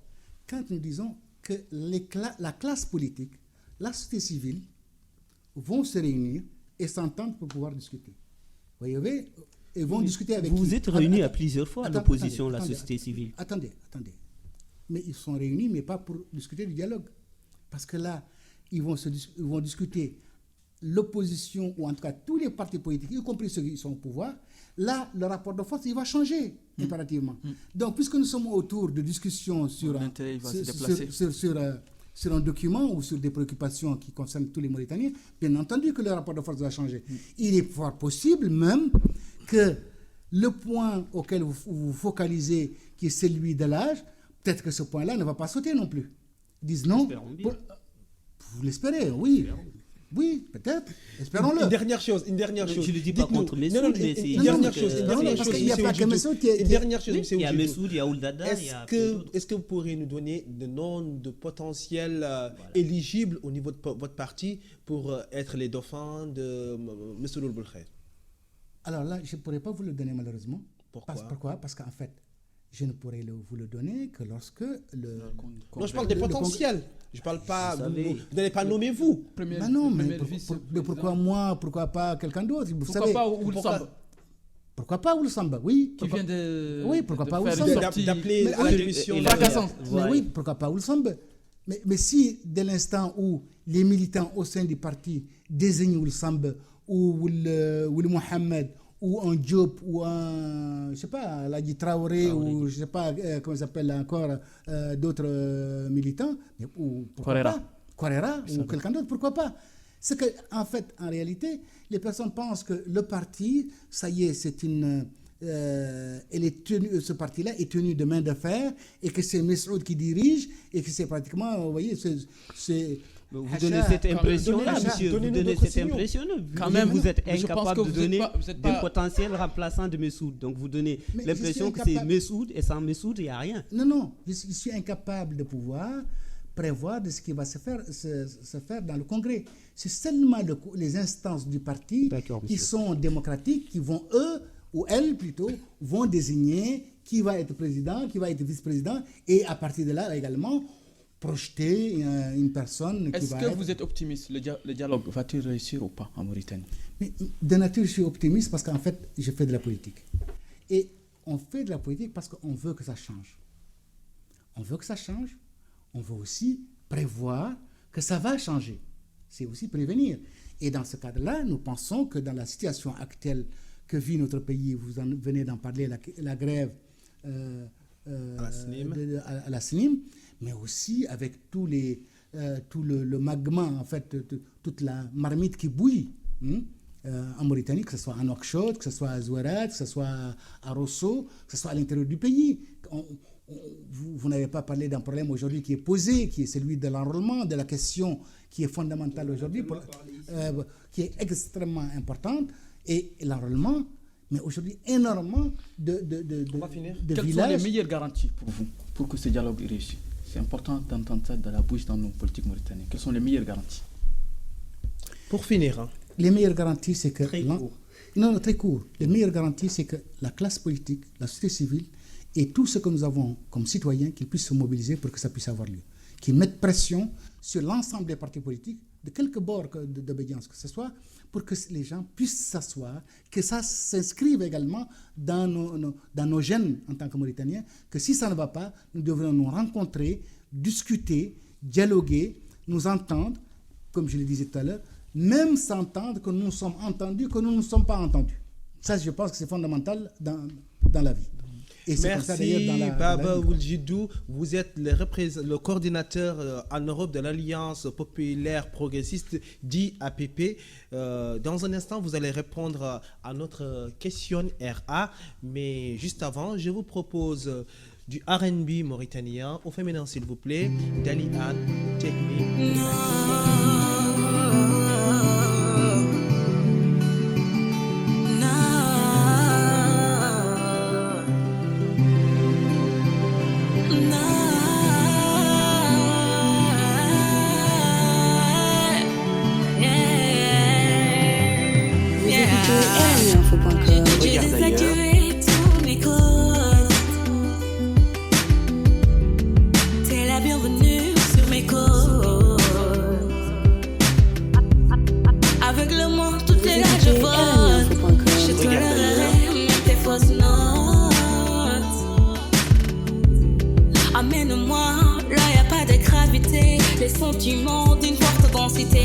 Quand nous disons que la classe politique, la société civile vont se réunir et s'entendre pour pouvoir discuter. Vous voyez, et vont discuter avec vous êtes réunis à plusieurs fois, l'opposition, la société civile. Attendez. Mais ils sont réunis, mais pas pour discuter du dialogue. Parce que là, ils vont discuter l'opposition, ou en tout cas tous les partis politiques, y compris ceux qui sont au pouvoir. Là, le rapport de force, il va changer impérativement. Donc, puisque nous sommes autour de discussions sur un document ou sur des préoccupations qui concernent tous les Mauritaniens, bien entendu que le rapport de force va changer. Il est fort possible même que le point auquel vous vous focalisez, qui est celui de l'âge, peut-être que ce point-là ne va pas sauter non plus. Ils disent non. Vous l'espérez, oui. Oui, peut-être. Espérons-le. Une dernière chose. Je ne le dis pas contre Messoud, mais c'est... Une dernière chose. Parce qu'il n'y a pas que Messoud qui est... Une dernière chose, Il y a Messoud, il y a Ouldada, Est-ce que vous pourriez nous donner des noms de potentiels éligibles au niveau de votre parti pour être les dauphins de Messoud Ould-Belkhair? Alors là, je ne pourrais pas vous le donner malheureusement. Pourquoi? Parce qu'en fait, je ne pourrais vous le donner que lorsque le... Non, je parle des potentiels. Je ne parle pas... Vous n'allez pas nommer vous. Non, mais pourquoi moi? Pourquoi pas quelqu'un d'autre? Pourquoi pas Ould Samba? Pourquoi pas Ould Samba? Oui. Qui vient de... Oui, pourquoi pas Ould faire Samba? une sortie D'appeler à l'émission fracassante. Mais oui, pourquoi pas Ould Samba? Mais si, dès l'instant où les militants au sein du parti désignent Ould Samba ou Ould Mohamed ou un Diop ou un, je sais pas, Ladi Traoré ou je sais pas comment ils s'appellent encore d'autres militants, ou pourquoi pas Correa ou quelqu'un d'autre, pourquoi pas? C'est que en fait, en réalité, les personnes pensent que le parti, ça y est, c'est une ce parti-là est tenu de main de fer et que c'est Messoud qui dirige et que c'est pratiquement, vous voyez, c'est vous donnez cette impression-là, monsieur. Vous donnez cette impression. Quand même, vous êtes incapable de donner des potentiels remplaçants de Messoud. Donc, vous donnez l'impression que c'est Messoud et sans Messoud, il n'y a rien. Non, je suis incapable de pouvoir prévoir de ce qui va se faire dans le Congrès. C'est seulement les instances du parti qui sont démocratiques, qui vont, eux, ou elles plutôt, vont désigner qui va être président, qui va être vice-président, et à partir de là également, projeter une personne qui va Est-ce que vous êtes optimiste? Le dialogue va-t-il réussir ou pas en Mauritanie? Mais de nature, je suis optimiste parce qu'en fait, je fais de la politique. Et on fait de la politique parce qu'on veut que ça change. On veut que ça change. On veut aussi prévoir que ça va changer. C'est aussi prévenir. Et dans ce cadre-là, nous pensons que dans la situation actuelle que vit notre pays, vous venez d'en parler, la grève à la SNIM, mais aussi avec tout le magma, en fait, toute la marmite qui bouille en Mauritanie, que ce soit à Nouakchott, que ce soit à Zouérate, que ce soit à Rosso, que ce soit à l'intérieur du pays. Vous n'avez pas parlé d'un problème aujourd'hui qui est posé, qui est celui de l'enrôlement, de la question qui est fondamentale aujourd'hui, qui est extrêmement importante, et l'enrôlement, mais aujourd'hui énormément de Quelles villages. sont les meilleures garanties pour vous, pour que ce dialogue réussisse? C'est important d'entendre ça de la bouche dans nos politiques mauritaniennes. Quelles sont les meilleures garanties? Pour finir, les meilleures garanties, c'est que... Très court. Non, très court. Les meilleures garanties, c'est que la classe politique, la société civile, et tout ce que nous avons comme citoyens, qu'ils puissent se mobiliser pour que ça puisse avoir lieu. Qu'ils mettent pression sur l'ensemble des partis politiques, de quelque bord d'obédience que ce soit, pour que les gens puissent s'asseoir, que ça s'inscrive également dans nos gènes en tant que Mauritaniens, que si ça ne va pas, nous devrions nous rencontrer, discuter, dialoguer, nous entendre, comme je le disais tout à l'heure, même s'entendre que nous sommes entendus, que nous ne sommes pas entendus. Ça, je pense que c'est fondamental dans la vie. Et merci Baba Ouldjidou. Vous êtes le coordinateur en Europe de l'Alliance populaire progressiste dit APP. Dans un instant, vous allez répondre à notre question RA. Mais juste avant, je vous propose du R&B mauritanien au féminin, s'il vous plaît. Dali Anne, Take Me. Les sentiments d'une forte densité.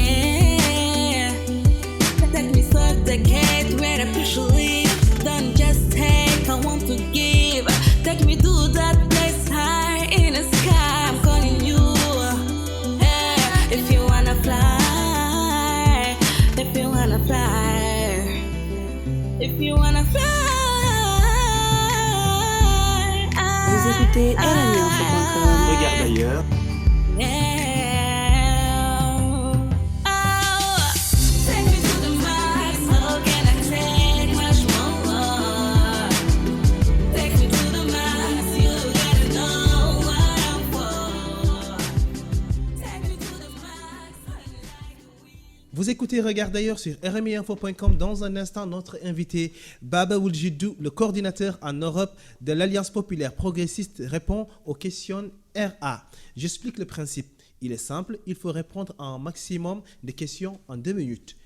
Take me suck the gate where the pressure lives. Don't just take, I want to give. Take me to that place high in the sky. I'm calling you. If you wanna fly, if you wanna fly, if you wanna fly. Vous écoutez RMI Info.com. Regarde ailleurs. Yeah. Vous écoutez Regard d'ailleurs sur rmiinfo.com. Dans un instant, notre invité Baba Ould-Jidou, le coordinateur en Europe de l'Alliance populaire progressiste, répond aux questions RA. J'explique le principe. Il est simple, il faut répondre à un maximum de questions en 2 minutes.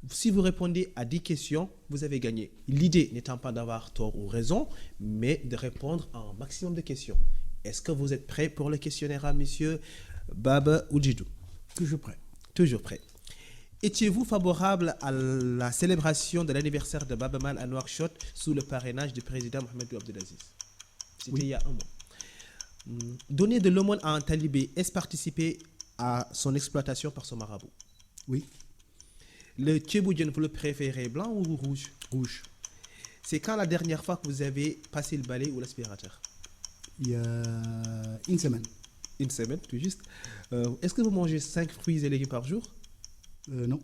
Si vous répondez à 10 questions, vous avez gagné. L'idée n'étant pas d'avoir tort ou raison, mais de répondre à un maximum de questions. Est-ce que vous êtes prêt pour le questionnaire à monsieur Baba Ould-Jidou? Toujours prêt. Toujours prêt. Étiez-vous favorable à la célébration de l'anniversaire de Baba Mal à Nouakchott sous le parrainage du président Mohamed Abdelaziz? C'était il y a un mois. Donner de l'aumône à un talibé, est-ce participer à son exploitation par son marabout? Oui. Le tchéboudian, vous le préférez blanc ou rouge? Rouge. C'est quand la dernière fois que vous avez passé le balai ou l'aspirateur? Il y a une semaine. Une semaine, tout juste. Est-ce que vous mangez 5 fruits et légumes par jour? Non.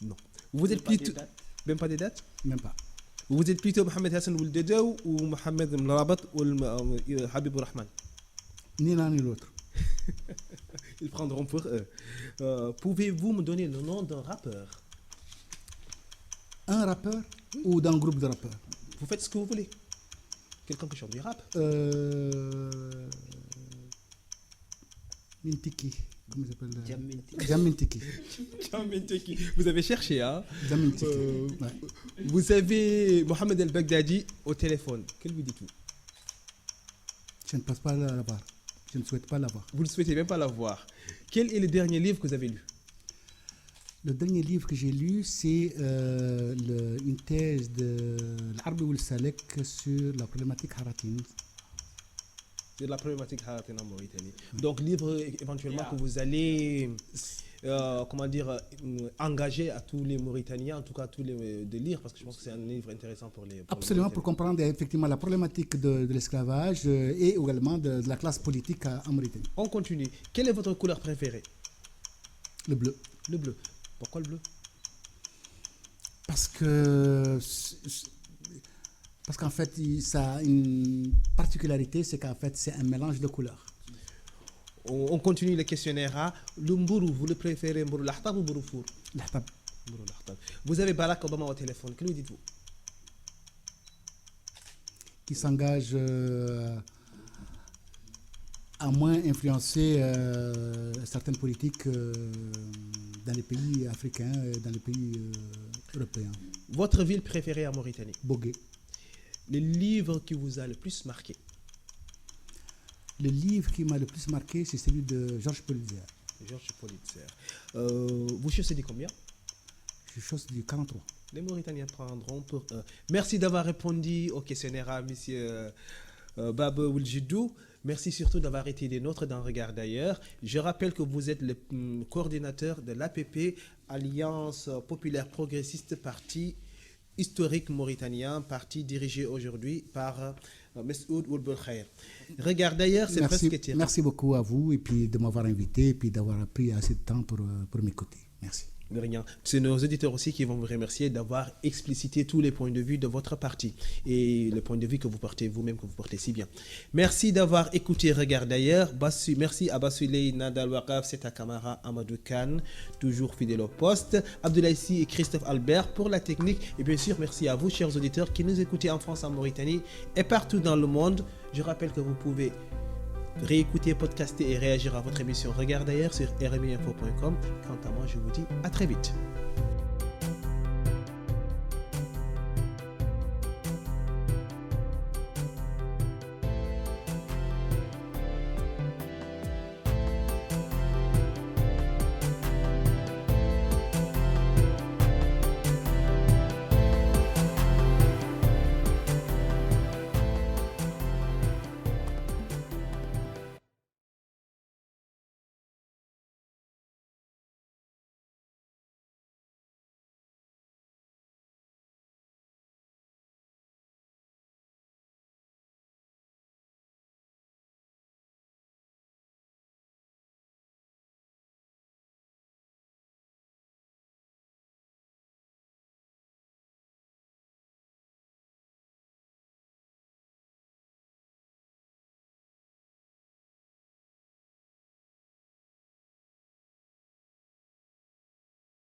Non. Vous êtes plutôt... Même pas des dates? Même pas. Vous êtes plutôt Mohamed Hassan Ould-Dedaou ou Mohamed Mlarabat ou Habib Rahman? Ni l'un ni l'autre. Ils prendront pour eux. Pouvez-vous me donner le nom d'un rappeur? Un rappeur ou d'un groupe de rappeurs? Vous faites ce que vous voulez. Quelqu'un qui chante du rap? Mintiki. Comment il s'appelle? Djamintiki. Djamintiki. Vous avez cherché, hein? Djamintiki. Ouais. Vous avez Mohamed El-Baghdadi au téléphone. Que lui dites-vous? Je ne passe pas la barre. Je ne souhaite pas l'avoir. Vous ne souhaitez même pas l'avoir. Quel est le dernier livre que vous avez lu? Le dernier livre que j'ai lu, c'est une thèse de l'Arbi Ould Salek sur la problématique haratine. C'est la problématique haratine en Mauritanie. Donc, livre éventuellement que vous allez, engager à tous les Mauritaniens, en tout cas à tous les de lire, parce que je pense que c'est un livre intéressant pour les. Absolument, pour comprendre effectivement la problématique de l'esclavage et également de la classe politique en Mauritanie. On continue. Quelle est votre couleur préférée? Le bleu. Le bleu. Pourquoi le bleu? Parce qu'en fait, ça a une particularité, c'est qu'en fait, c'est un mélange de couleurs. On continue le questionnaire à l'Umbourou. Vous le préférez, Mbourou Lahtab ou Mbourou Four? Lahtab. Mbourou Lahtab. Vous avez Barack Obama au téléphone. Que lui dites-vous? Qui s'engage à moins influencer certaines politiques dans les pays africains et dans les pays européens. Votre ville préférée en Mauritanie? Bogué. Le livre qui vous a le plus marqué? Le livre qui m'a le plus marqué, c'est celui de Georges Politzer. Georges Politzer. Vous chaussez du combien? Je chausse du 43. Les Mauritaniens prendront pour eux. Merci d'avoir répondu au questionnaire à M. Baba Ould-Jidou. Merci surtout d'avoir été des nôtres dans Regard d'ailleurs. Je rappelle que vous êtes le coordinateur de l'APP, Alliance populaire progressiste, parti historique mauritanien, parti dirigé aujourd'hui par Messoud Ould Belkhair. Regard d'ailleurs, c'est presque tiré. Merci beaucoup à vous et puis de m'avoir invité et puis d'avoir pris assez de temps pour m'écouter. Merci. De rien. C'est nos auditeurs aussi qui vont vous remercier d'avoir explicité tous les points de vue de votre parti et le point de vue que vous portez vous-même, que vous portez si bien. Merci d'avoir écouté Regard d'ailleurs. Merci à Bassouley Nadal Wakaf, Seta Kamara, Amadou Khan, toujours fidèle au poste, Abdoulaye Sy et Christophe Albert pour la technique. Et bien sûr, merci à vous, chers auditeurs, qui nous écoutez en France, en Mauritanie et partout dans le monde. Je rappelle que vous pouvez réécouter, podcaster et réagir à votre émission Regard d'ailleurs sur rmiinfo.com. Quant à moi, je vous dis à très vite.